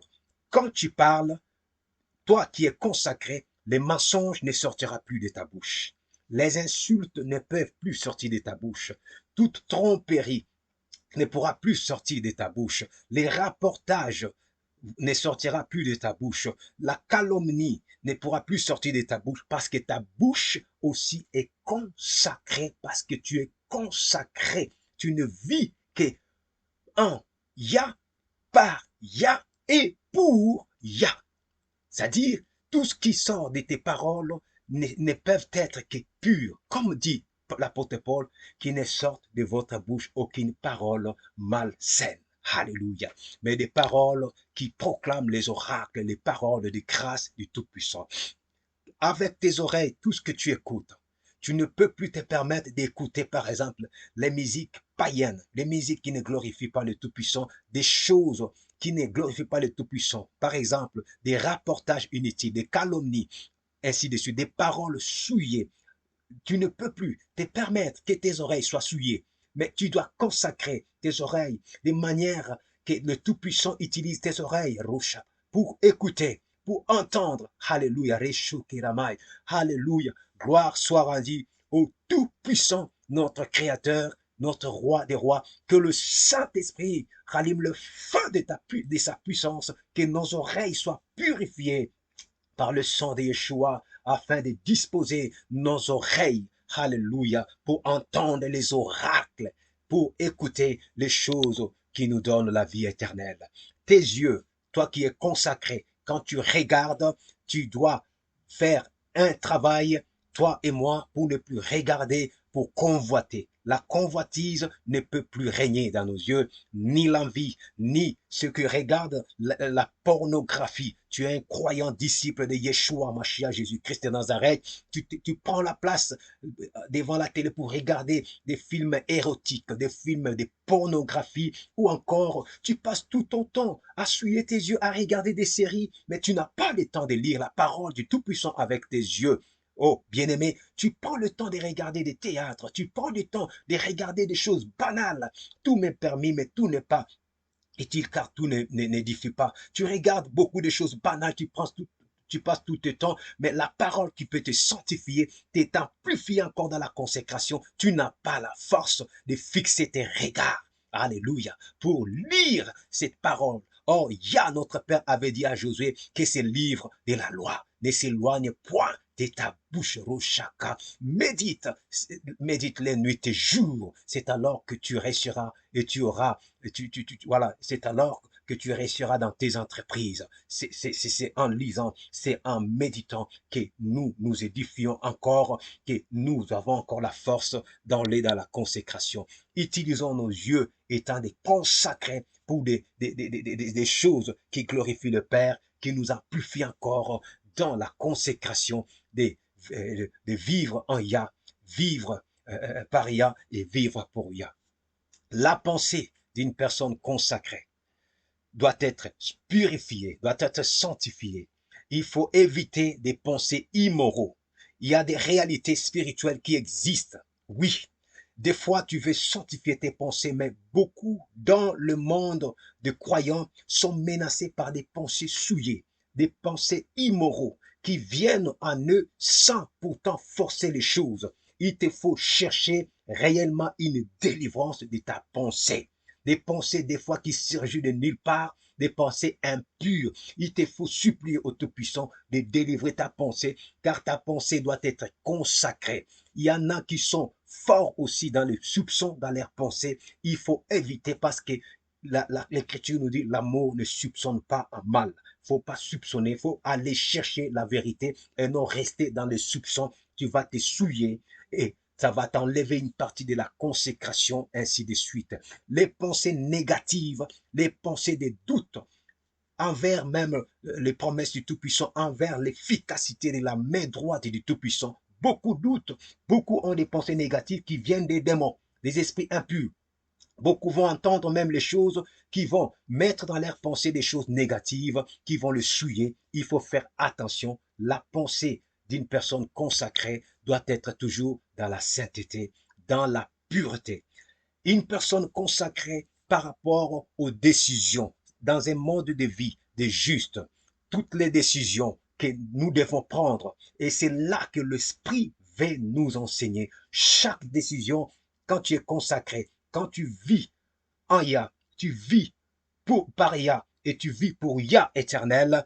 quand tu parles, toi qui es consacré, les mensonges ne sortiront plus de ta bouche. Les insultes ne peuvent plus sortir de ta bouche. Toute tromperie ne pourra plus sortir de ta bouche. Les rapportages ne sortira plus de ta bouche. La calomnie ne pourra plus sortir de ta bouche parce que ta bouche aussi est consacrée, parce que tu es consacré. Tu ne vis que en Yah, par Yah et pour Yah. C'est-à-dire, tout ce qui sort de tes paroles ne peuvent être que purs, comme dit l'apôtre Paul, qui ne sorte de votre bouche aucune parole malsaine. Alléluia. Mais des paroles qui proclament les oracles, les paroles de grâce du Tout-Puissant. Avec tes oreilles, tout ce que tu écoutes, Tu ne peux plus te permettre d'écouter, par exemple, les musiques païennes, les musiques qui ne glorifient pas le Tout-Puissant, des choses qui ne glorifient pas le Tout-Puissant. Par exemple, des rapportages inutiles, des calomnies, ainsi de suite, des paroles souillées. Tu ne peux plus te permettre que tes oreilles soient souillées, mais tu dois consacrer tes oreilles de manière que le Tout-Puissant utilise tes oreilles, Rocha, pour écouter, pour entendre. Alléluia, Reshukiramai. Alléluia, gloire soit rendue au Tout-Puissant, notre Créateur, notre Roi des Rois. Que le Saint-Esprit rallume le feu de sa puissance, que nos oreilles soient purifiées par le sang de Yeshua, afin de disposer nos oreilles, alléluia, pour entendre les oracles, pour écouter les choses qui nous donnent la vie éternelle. Tes yeux, toi qui es consacré, quand tu regardes, tu dois faire un travail, toi et moi, pour ne plus regarder, pour convoiter. La convoitise ne peut plus régner dans nos yeux, ni l'envie, ni ce que regarde la pornographie. Tu es un croyant disciple de Yeshua, Mashiach, Jésus-Christ de Nazareth. Tu prends la place devant la télé pour regarder des films érotiques, des films de pornographie, ou encore tu passes tout ton temps à souiller tes yeux, à regarder des séries, mais tu n'as pas le temps de lire la parole du Tout-Puissant avec tes yeux. Oh, bien-aimé, tu prends le temps de regarder des théâtres, tu prends le temps de regarder des choses banales. Tout m'est permis, mais tout n'est pas utile, car tout n'édifie pas. Tu regardes beaucoup de choses banales, tu passes tout le temps, mais la parole qui peut te sanctifier, t'amplifier encore dans la consécration, tu n'as pas la force de fixer tes regards. Alléluia. Pour lire cette parole. Oh, Yah, notre Père, avait dit à Josué que ce livre de la loi ne s'éloigne point de ta bouche, Roshaka. Médite les nuits et jours. C'est alors que tu réussiras et tu auras, voilà, c'est alors que tu réussiras dans tes entreprises. C'est en lisant, c'est en méditant que nous édifions encore, que nous avons encore la force d'aller dans la consécration. Utilisons nos yeux étant des consacrés pour des choses qui glorifient le Père, qui nous amplifient encore dans la consécration de vivre en Yah, vivre par Yah et vivre pour Yah. La pensée d'une personne consacrée doit être purifiée, doit être sanctifiée. Il faut éviter des pensées immoraux. Il y a des réalités spirituelles qui existent. Oui, des fois tu veux sanctifier tes pensées, mais beaucoup dans le monde de croyants sont menacés par des pensées souillées, des pensées immoraux qui viennent en eux sans pourtant forcer les choses. Il te faut chercher réellement une délivrance de ta pensée. Des pensées des fois qui surgissent de nulle part, des pensées impures. Il te faut supplier au Tout-Puissant de délivrer ta pensée, car ta pensée doit être consacrée. Il y en a qui sont forts aussi dans le soupçon, dans leurs pensées. Il faut éviter parce que l'Écriture nous dit l'amour ne soupçonne pas un mal. Faut pas soupçonner, faut aller chercher la vérité et non rester dans le soupçon. Tu vas te souiller et ça va t'enlever une partie de la consécration, ainsi de suite. Les pensées négatives, les pensées de doute envers même les promesses du Tout-Puissant, envers l'efficacité de la main droite du Tout-Puissant. Beaucoup doutent, beaucoup ont des pensées négatives qui viennent des démons, des esprits impurs. Beaucoup vont entendre même les choses qui vont mettre dans leur pensée des choses négatives, qui vont le souiller. Il faut faire attention. La pensée d'une personne consacrée doit être toujours dans la sainteté, dans la pureté. Une personne consacrée par rapport aux décisions, dans un monde de vie, de juste, toutes les décisions que nous devons prendre, et c'est là que l'Esprit va nous enseigner. Chaque décision, quand tu es consacré, quand tu vis en Yah, tu vis par Yah et tu vis pour Yah éternel,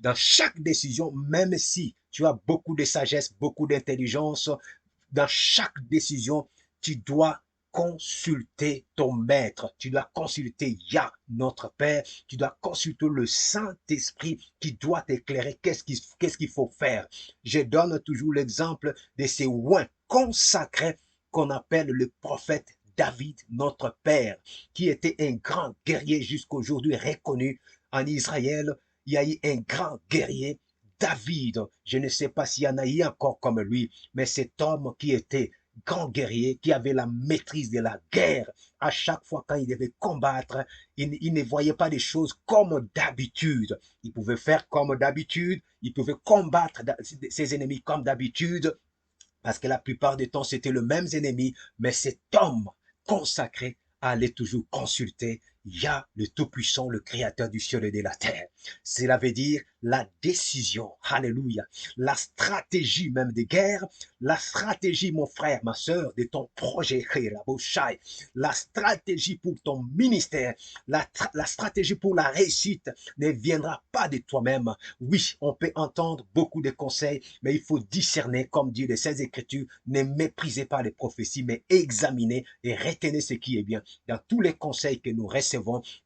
dans chaque décision, même si tu as beaucoup de sagesse, beaucoup d'intelligence, dans chaque décision, tu dois consulter ton maître, tu dois consulter Yah, notre Père, tu dois consulter le Saint-Esprit qui doit t'éclairer qu'est-ce qu'il faut faire. Je donne toujours l'exemple de ces oins consacrés qu'on appelle le prophète David, notre Père, qui était un grand guerrier jusqu'aujourd'hui reconnu en Israël. Il y a eu un grand guerrier, David, je ne sais pas s'il y en a eu encore comme lui, mais cet homme qui était grand guerrier, qui avait la maîtrise de la guerre, à chaque fois quand il devait combattre, il ne voyait pas les choses comme d'habitude. Il pouvait faire comme d'habitude, il pouvait combattre ses ennemis comme d'habitude, parce que la plupart du temps, c'était le même ennemi, mais cet homme consacré allait toujours consulter Yah, le Tout-Puissant, le Créateur du ciel et de la terre. Cela veut dire la décision, alléluia, la stratégie même de guerre, la stratégie, mon frère, ma soeur, de ton projet, la stratégie pour ton ministère, la stratégie pour la réussite ne viendra pas de toi-même. Oui, on peut entendre beaucoup de conseils, mais il faut discerner, comme dit les Saintes Écritures, ne méprisez pas les prophéties, mais examinez et retenez ce qui est bien. Dans tous les conseils que nous recevons,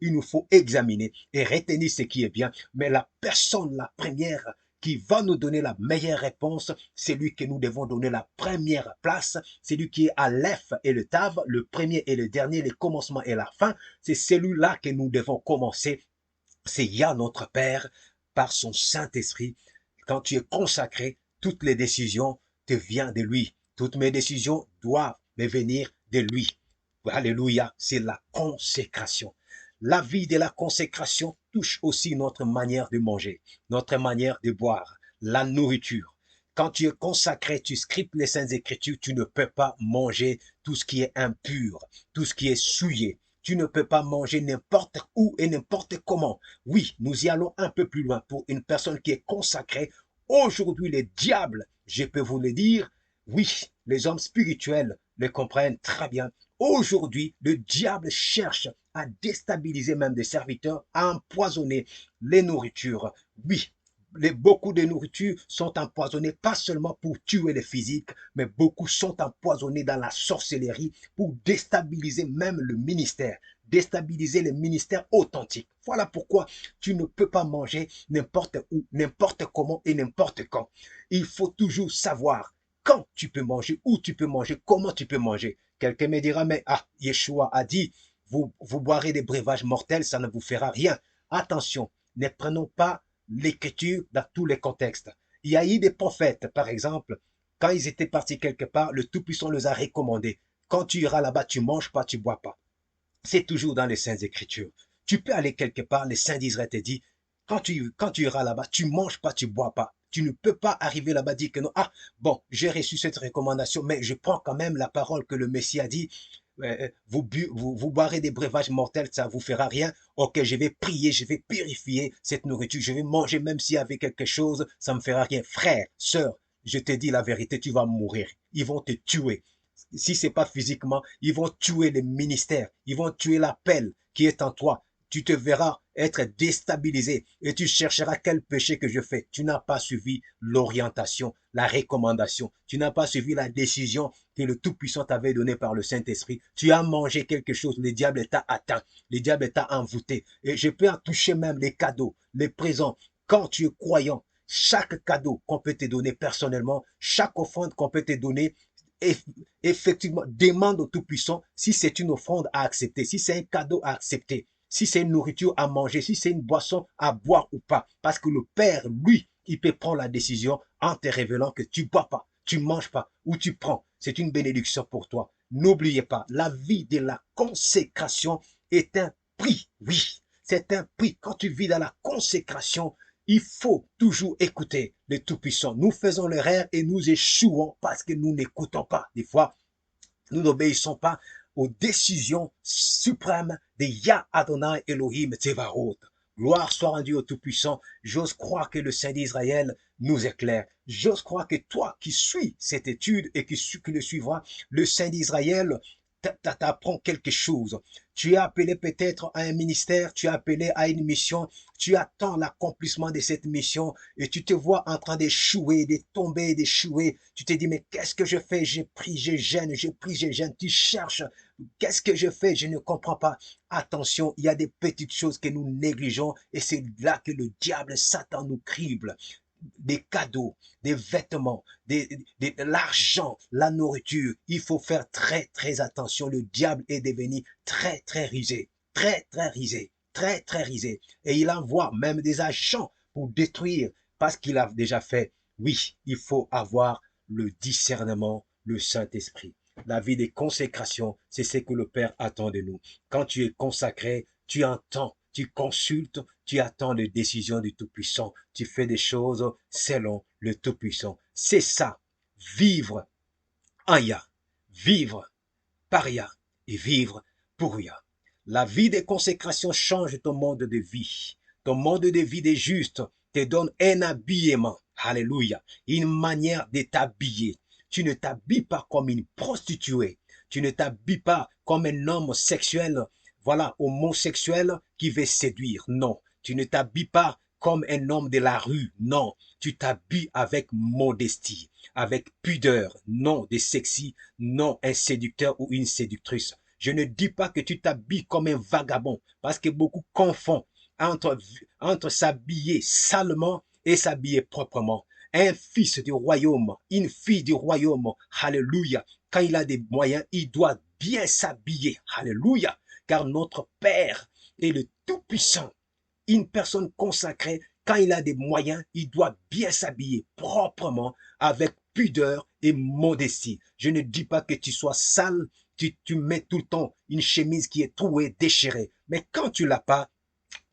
il nous faut examiner et retenir ce qui est bien. Mais la personne, la première, qui va nous donner la meilleure réponse, c'est lui que nous devons donner la première place, c'est lui qui est à l'Ef et le Tav, le premier et le dernier, le commencement et la fin, c'est celui-là que nous devons commencer, c'est Yah notre Père, par son Saint-Esprit. Quand tu es consacré, toutes les décisions te viennent de lui, toutes mes décisions doivent me venir de lui. Alléluia, c'est la consécration. La vie de la consécration touche aussi notre manière de manger, notre manière de boire, la nourriture. Quand tu es consacré, tu scriptes les Saintes Écritures, tu ne peux pas manger tout ce qui est impur, tout ce qui est souillé. Tu ne peux pas manger n'importe où et n'importe comment. Oui, nous y allons un peu plus loin pour une personne qui est consacrée. Aujourd'hui, les diables, je peux vous le dire, oui, les hommes spirituels le comprennent très bien. Aujourd'hui, le diable cherche à déstabiliser même des serviteurs, à empoisonner les nourritures. Oui, beaucoup de nourritures sont empoisonnées, pas seulement pour tuer les physiques, mais beaucoup sont empoisonnés dans la sorcellerie pour déstabiliser même le ministère, déstabiliser les ministères authentiques. Voilà pourquoi tu ne peux pas manger n'importe où, n'importe comment et n'importe quand. Il faut toujours savoir quand tu peux manger, où tu peux manger, comment tu peux manger. Quelqu'un me dira, mais Yeshua a dit, vous boirez des breuvages mortels, ça ne vous fera rien. Attention, ne prenons pas l'écriture dans tous les contextes. Il y a eu des prophètes, par exemple, quand ils étaient partis quelque part, le Tout-Puissant les a recommandés. Quand tu iras là-bas, tu manges pas, tu bois pas. C'est toujours dans les Saintes Écritures. Tu peux aller quelque part, les Saints d'Israël te dit, quand tu iras là-bas, tu manges pas, tu bois pas. Tu ne peux pas arriver là-bas et dire que non, bon, j'ai reçu cette recommandation, mais je prends quand même la parole que le Messie a dit, vous boirez des breuvages mortels, ça ne vous fera rien. Ok, je vais prier, je vais purifier cette nourriture, je vais manger même s'il y avait quelque chose, ça ne me fera rien. Frère, sœur, je te dis la vérité, tu vas mourir. Ils vont te tuer. Si ce n'est pas physiquement, ils vont tuer les ministères, ils vont tuer l'appel qui est en toi. Tu te verras être déstabilisé et tu chercheras quel péché que je fais. Tu n'as pas suivi l'orientation, la recommandation. Tu n'as pas suivi la décision que le Tout-Puissant t'avait donnée par le Saint-Esprit. Tu as mangé quelque chose, le diable t'a atteint, le diable t'a envoûté. Et je peux en toucher même les cadeaux, les présents. Quand tu es croyant, chaque cadeau qu'on peut te donner personnellement, chaque offrande qu'on peut te donner, effectivement, demande au Tout-Puissant si c'est une offrande à accepter, si c'est un cadeau à accepter, si c'est une nourriture à manger, si c'est une boisson à boire ou pas. Parce que le Père, lui, il peut prendre la décision en te révélant que tu ne bois pas, tu ne manges pas ou tu prends. C'est une bénédiction pour toi. N'oubliez pas, la vie de la consécration est un prix. Oui, c'est un prix. Quand tu vis dans la consécration, il faut toujours écouter le Tout-Puissant. Nous faisons l'erreur et nous échouons parce que nous n'écoutons pas. Des fois, nous n'obéissons pas aux décisions suprêmes de Yah Adonai Elohim Tsevaot. Gloire soit rendue au Tout-Puissant. J'ose croire que le Saint d'Israël nous éclaire. J'ose croire que toi qui suis cette étude et qui le suivras, le Saint d'Israël t'apprend quelque chose. Tu es appelé peut-être à un ministère, tu es appelé à une mission, tu attends l'accomplissement de cette mission et tu te vois en train d'échouer, de tomber, d'échouer. Tu te dis, mais qu'est-ce que je fais? J'ai pris, je gêne, j'ai pris, je gêne. Tu cherches, qu'est-ce que je fais? Je ne comprends pas. Attention, il y a des petites choses que nous négligeons et c'est là que le diable, Satan nous crible. Des cadeaux, des vêtements, de l'argent, la nourriture. Il faut faire très, très attention. Le diable est devenu très, très rusé. Très, très rusé. Très, très rusé. Et il envoie même des agents pour détruire parce qu'il a déjà fait. Oui, il faut avoir le discernement, le Saint-Esprit. La vie de consécration, c'est ce que le Père attend de nous. Quand tu es consacré, tu entends, tu consultes, tu attends les décisions du Tout-Puissant. Tu fais des choses selon le Tout-Puissant. C'est ça, vivre en Yah, vivre par Yah et vivre pour Yah. La vie de consécration change ton monde de vie. Ton monde de vie des justes te donne un habillement. Alléluia. Une manière de t'habiller. Tu ne t'habilles pas comme une prostituée. Tu ne t'habilles pas comme un homme sexuel, voilà, homosexuel qui veut séduire. Non. Tu ne t'habilles pas comme un homme de la rue. Non. Tu t'habilles avec modestie, avec pudeur. Non de sexy, non un séducteur ou une séductrice. Je ne dis pas que tu t'habilles comme un vagabond, parce que beaucoup confondent entre s'habiller salement et s'habiller proprement. Un fils du royaume, une fille du royaume, alléluia, quand il a des moyens, il doit bien s'habiller, alléluia, car notre Père est le Tout-Puissant. Une personne consacrée, quand il a des moyens, il doit bien s'habiller proprement, avec pudeur et modestie. Je ne dis pas que tu sois sale, tu mets tout le temps une chemise qui est trouée, déchirée. Mais quand tu l'as pas,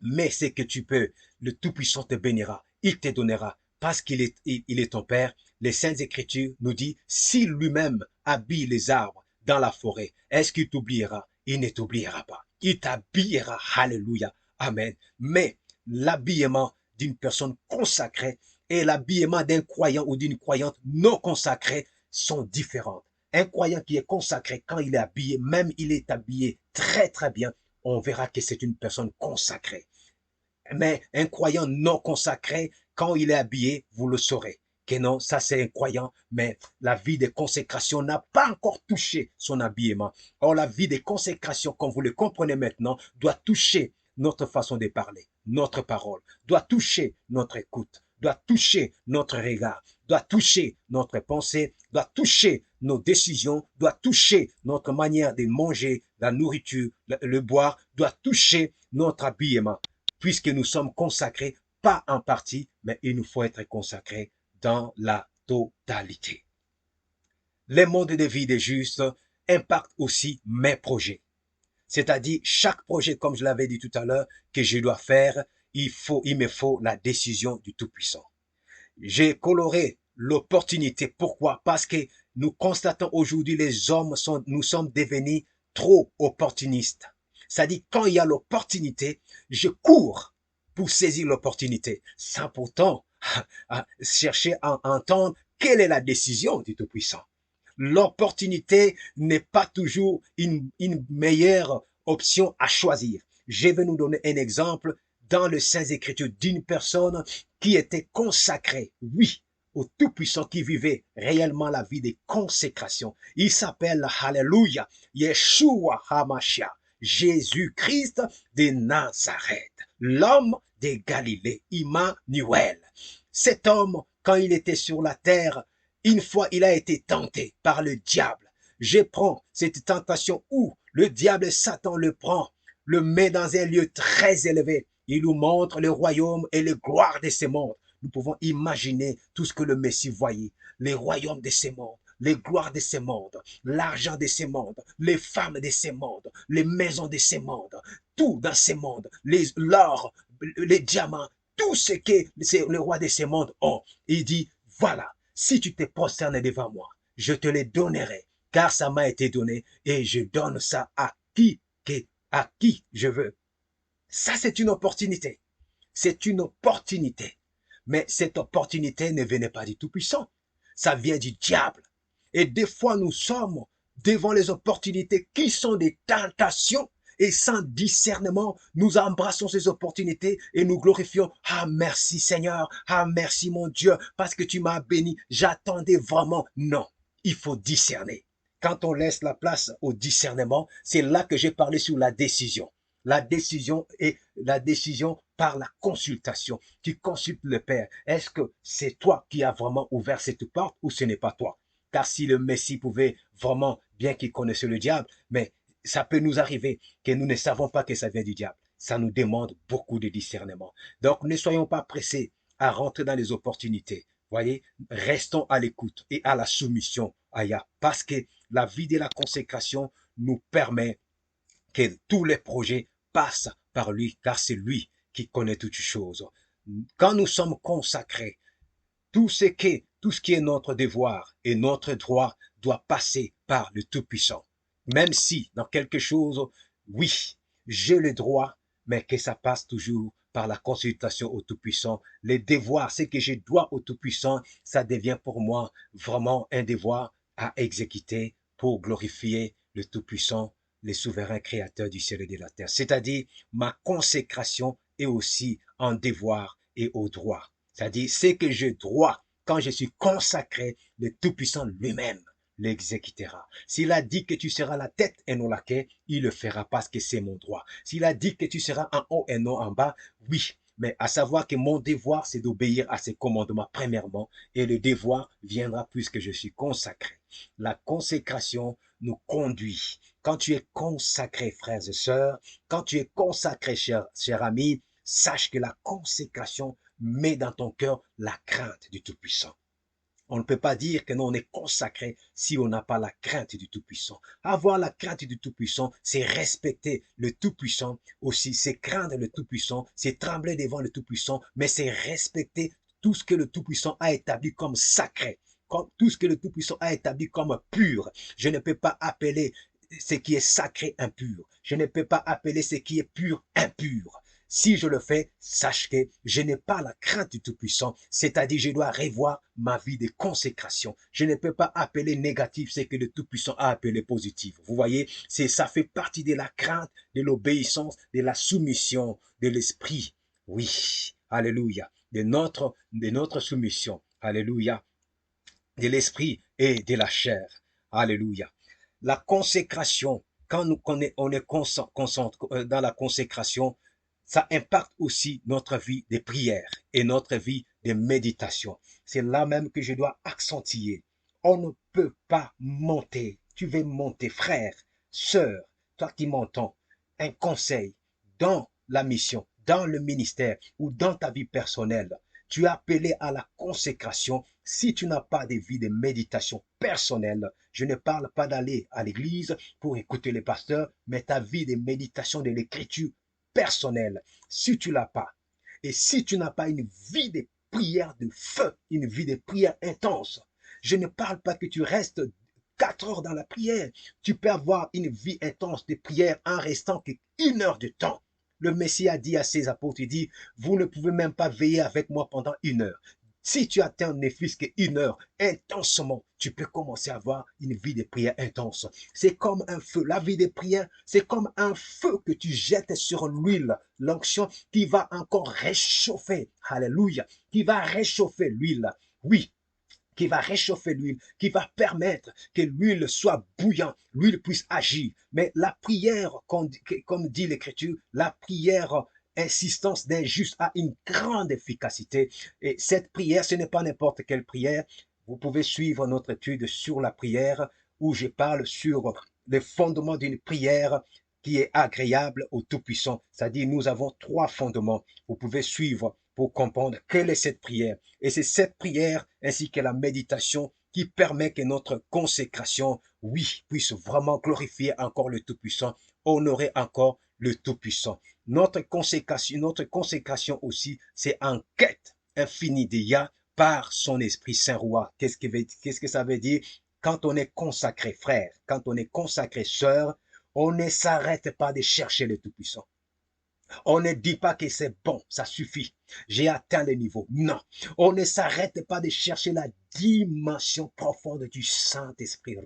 mets ce que tu peux. Le Tout-Puissant te bénira. Il te donnera. Parce il est ton Père. Les Saintes Écritures nous disent, s'il lui-même habille les arbres dans la forêt, est-ce qu'il t'oubliera? Il ne t'oubliera pas. Il t'habillera. Alléluia. Amen. Mais l'habillement d'une personne consacrée et l'habillement d'un croyant ou d'une croyante non consacrée sont différents. Un croyant qui est consacré, quand il est habillé, même il est habillé très très bien, on verra que c'est une personne consacrée. Mais un croyant non consacré, quand il est habillé, vous le saurez. Que non, ça c'est un croyant, mais la vie de consécration n'a pas encore touché son habillement. Or, la vie de consécration, comme vous le comprenez maintenant, doit toucher notre façon de parler, notre parole, doit toucher notre écoute, doit toucher notre regard, doit toucher notre pensée, doit toucher nos décisions, doit toucher notre manière de manger, la nourriture, le boire, doit toucher notre habillement, puisque nous sommes consacrés, pas en partie, mais il nous faut être consacrés dans la totalité. Les modes de vie des justes impactent aussi mes projets. C'est-à-dire, chaque projet, comme je l'avais dit tout à l'heure, que je dois faire, il me faut la décision du Tout-Puissant. J'ai coloré l'opportunité. Pourquoi? Parce que nous constatons aujourd'hui les hommes nous sommes devenus trop opportunistes. C'est-à-dire, quand il y a l'opportunité, je cours pour saisir l'opportunité, sans pourtant chercher à entendre quelle est la décision du Tout-Puissant. L'opportunité n'est pas toujours une meilleure option à choisir. Je vais nous donner un exemple dans le Saint-Écriture d'une personne qui était consacrée, oui, au Tout-Puissant, qui vivait réellement la vie de consécration. Il s'appelle, Alléluia, Yeshua HaMashiach, Jésus-Christ de Nazareth, l'homme de Galilée, Emmanuel. Cet homme, quand il était sur la terre, une fois il a été tenté par le diable. Je prends cette tentation où le diable Satan le prend, le met dans un lieu très élevé. Il nous montre le royaume et les gloires de ce monde. Nous pouvons imaginer tout ce que le Messie voyait. Les royaumes de ce monde, les gloires de ce monde, l'argent de ce monde, les femmes de ce monde, les maisons de ce monde, tout dans ce monde, l'or, les diamants, tout ce que les rois de ce monde ont. Il dit, voilà, si tu te prosternes devant moi, je te les donnerai, car ça m'a été donné et je donne ça à qui je veux. Ça, c'est une opportunité. C'est une opportunité. Mais cette opportunité ne venait pas du Tout-Puissant. Ça vient du diable. Et des fois, nous sommes devant les opportunités qui sont des tentations. Et sans discernement, nous embrassons ces opportunités et nous glorifions. Ah, merci Seigneur. Ah, merci mon Dieu, parce que tu m'as béni. J'attendais vraiment. Non, il faut discerner. Quand on laisse la place au discernement, c'est là que j'ai parlé sur la décision. La décision est la décision par la consultation. Tu consultes le Père. Est-ce que c'est toi qui as vraiment ouvert cette porte ou ce n'est pas toi? Car si le Messie pouvait vraiment, bien qu'il connaissait le diable, mais ça peut nous arriver que nous ne savons pas que ça vient du diable. Ça nous demande beaucoup de discernement. Donc ne soyons pas pressés à rentrer dans les opportunités. Voyez, restons à l'écoute et à la soumission à Yah, parce que la vie de la consécration nous permet que tous les projets passent par lui, car c'est lui qui connaît toutes choses. Quand nous sommes consacrés, tout ce qui est notre devoir et notre droit doit passer par le Tout-Puissant. Même si dans quelque chose, oui, j'ai le droit, mais que ça passe toujours par la consultation au Tout-Puissant. Les devoirs, ce que je dois au Tout-Puissant, ça devient pour moi vraiment un devoir à exécuter pour glorifier le Tout-Puissant, le souverain créateur du ciel et de la terre. C'est-à-dire, ma consécration est aussi en devoir et au droit. C'est-à-dire, ce que je dois quand je suis consacré, le Tout-Puissant lui-même l'exécutera. S'il a dit que tu seras la tête et non la queue, il le fera parce que c'est mon droit. S'il a dit que tu seras en haut et non en bas, oui, mais à savoir que mon devoir, c'est d'obéir à ses commandements premièrement, et le devoir viendra puisque je suis consacré. La consécration nous conduit. Quand tu es consacré, frères et sœurs, quand tu es consacré, cher ami, sache que la consécration met dans ton cœur la crainte du Tout-Puissant. On ne peut pas dire que non, on est consacré si on n'a pas la crainte du Tout-Puissant. Avoir la crainte du Tout-Puissant, c'est respecter le Tout-Puissant aussi, c'est craindre le Tout-Puissant, c'est trembler devant le Tout-Puissant, mais c'est respecter tout ce que le Tout-Puissant a établi comme sacré, comme tout ce que le Tout-Puissant a établi comme pur. Je ne peux pas appeler ce qui est sacré impur. Je ne peux pas appeler ce qui est pur impur. Si je le fais, sache que je n'ai pas la crainte du Tout-Puissant, c'est-à-dire je dois revoir ma vie de consécration. Je ne peux pas appeler négatif ce que le Tout-Puissant a appelé positif. Vous voyez, ça fait partie de la crainte, de l'obéissance, de la soumission de l'esprit. Oui, alléluia, de notre soumission, alléluia, de l'esprit et de la chair, alléluia. La consécration, quand on est dans la consécration, ça impacte aussi notre vie de prière et notre vie de méditation. C'est là même que je dois accentuer. On ne peut pas monter. Tu veux monter, frère, sœur, toi qui m'entends, un conseil dans la mission, dans le ministère ou dans ta vie personnelle. Tu es appelé à la consécration. Si tu n'as pas de vie de méditation personnelle, je ne parle pas d'aller à l'église pour écouter les pasteurs, mais ta vie de méditation de l'écriture personnelle, si tu l'as pas, et si tu n'as pas une vie de prière de feu, une vie de prière intense, je ne parle pas que tu restes 4 heures dans la prière, tu peux avoir une vie intense de prière en restant qu'1 heure de temps. Le Messie a dit à ses apôtres, il dit, vous ne pouvez même pas veiller avec moi pendant 1 heure. Si tu atteins ne fût-ce qu'1 heure intensement, tu peux commencer à avoir une vie de prière intense. C'est comme un feu. La vie de prière, c'est comme un feu que tu jettes sur l'huile, l'onction qui va encore réchauffer. Alléluia. Qui va réchauffer l'huile. Oui, qui va réchauffer l'huile, qui va permettre que l'huile soit bouillante, l'huile puisse agir. Mais la prière, comme dit l'Écriture, la prière insistance d'un juste a une grande efficacité. Et cette prière, ce n'est pas n'importe quelle prière. Vous pouvez suivre notre étude sur la prière où je parle sur les fondements d'une prière qui est agréable au Tout-Puissant. C'est-à-dire, nous avons 3 fondements. Vous pouvez suivre pour comprendre quelle est cette prière. Et c'est cette prière ainsi que la méditation qui permet que notre consécration, oui, puisse vraiment glorifier encore le Tout-Puissant, honorer encore le Tout-Puissant. Notre consécration aussi, c'est en quête infinie de Yah par son Esprit Saint-Roi. Qu'est-ce que ça veut dire? Quand on est consacré, frère, quand on est consacré, sœur, on ne s'arrête pas de chercher le Tout-Puissant. On ne dit pas que c'est bon, ça suffit. J'ai atteint le niveau. Non. On ne s'arrête pas de chercher la dimension profonde du Saint-Esprit.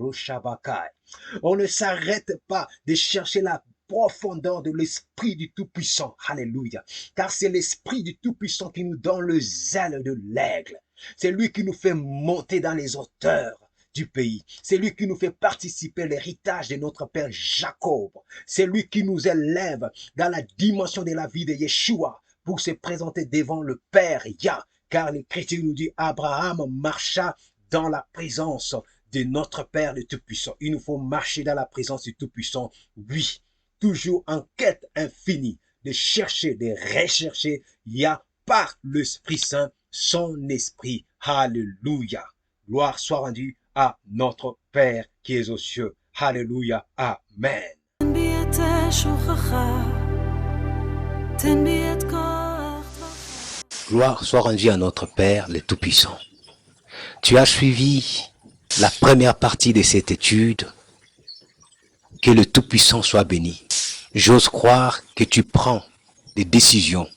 On ne s'arrête pas de chercher la profondeur de l'Esprit du Tout-Puissant. Alléluia. Car c'est l'Esprit du Tout-Puissant qui nous donne le zèle de l'aigle. C'est lui qui nous fait monter dans les hauteurs du pays. C'est lui qui nous fait participer l'héritage de notre père Jacob. C'est lui qui nous élève dans la dimension de la vie de Yeshua pour se présenter devant le Père Yah. Car l'Écriture nous dit Abraham marcha dans la présence de notre Père le Tout-Puissant. Il nous faut marcher dans la présence du Tout-Puissant. Oui, toujours en quête infinie de chercher, de rechercher Yah par l'Esprit Saint son esprit. Alléluia. Gloire soit rendue à notre Père qui est aux cieux. Alléluia. Amen. תן בי את שוכחה, תן בי את כוח טבחה. Gloire soit rendue à notre Père, le Tout-Puissant. Tu as suivi la première partie de cette étude. Que le Tout-Puissant soit béni. J'ose croire que tu prends des décisions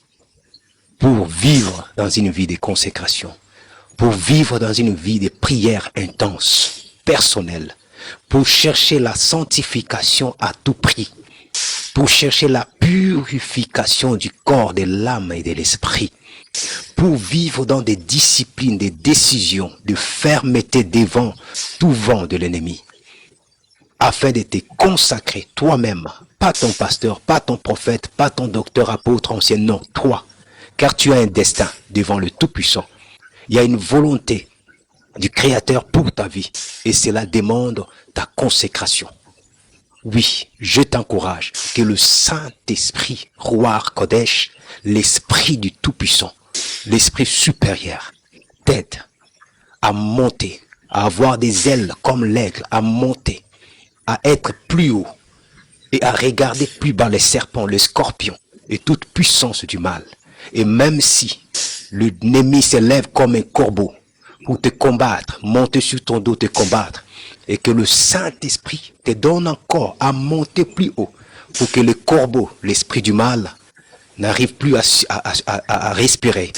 pour vivre dans une vie de consécration, pour vivre dans une vie de prière intense, personnelle, pour chercher la sanctification à tout prix, pour chercher la purification du corps, de l'âme et de l'esprit, pour vivre dans des disciplines, des décisions, de fermeté devant tout vent de l'ennemi, afin de te consacrer toi-même, pas ton pasteur, pas ton prophète, pas ton docteur, apôtre, ancien, non, toi, car tu as un destin devant le Tout-Puissant. Il y a une volonté du Créateur pour ta vie et cela demande ta consécration. Oui, je t'encourage que le Saint-Esprit, Ruach Kodesh, l'Esprit du Tout-Puissant, l'Esprit supérieur, t'aide à monter, à avoir des ailes comme l'aigle, à monter, à être plus haut et à regarder plus bas les serpents, les scorpions et toute puissance du mal. Et même si l'ennemi s'élève comme un corbeau pour te combattre, monter sur ton dos, te combattre, et que le Saint-Esprit te donne encore à monter plus haut pour que le corbeau, l'esprit du mal, n'arrive plus à respirer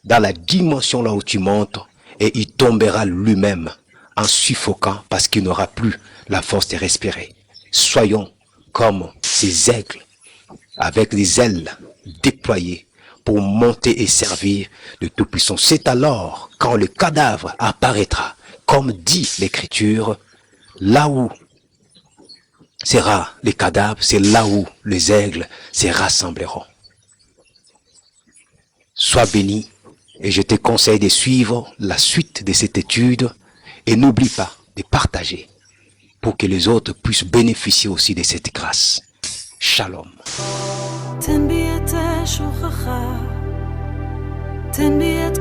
dans la dimension là où tu montes et il tombera lui-même en suffoquant parce qu'il n'aura plus la force de respirer. Soyons comme ces aigles avec des ailes déployées pour monter et servir le Tout-Puissant. C'est alors quand le cadavre apparaîtra, comme dit l'Écriture, là où sera les cadavres, c'est là où les aigles se rassembleront. Sois béni et je te conseille de suivre la suite de cette étude et n'oublie pas de partager pour que les autres puissent bénéficier aussi de cette grâce. Shalom. תן בי את שוכחה, תן בי את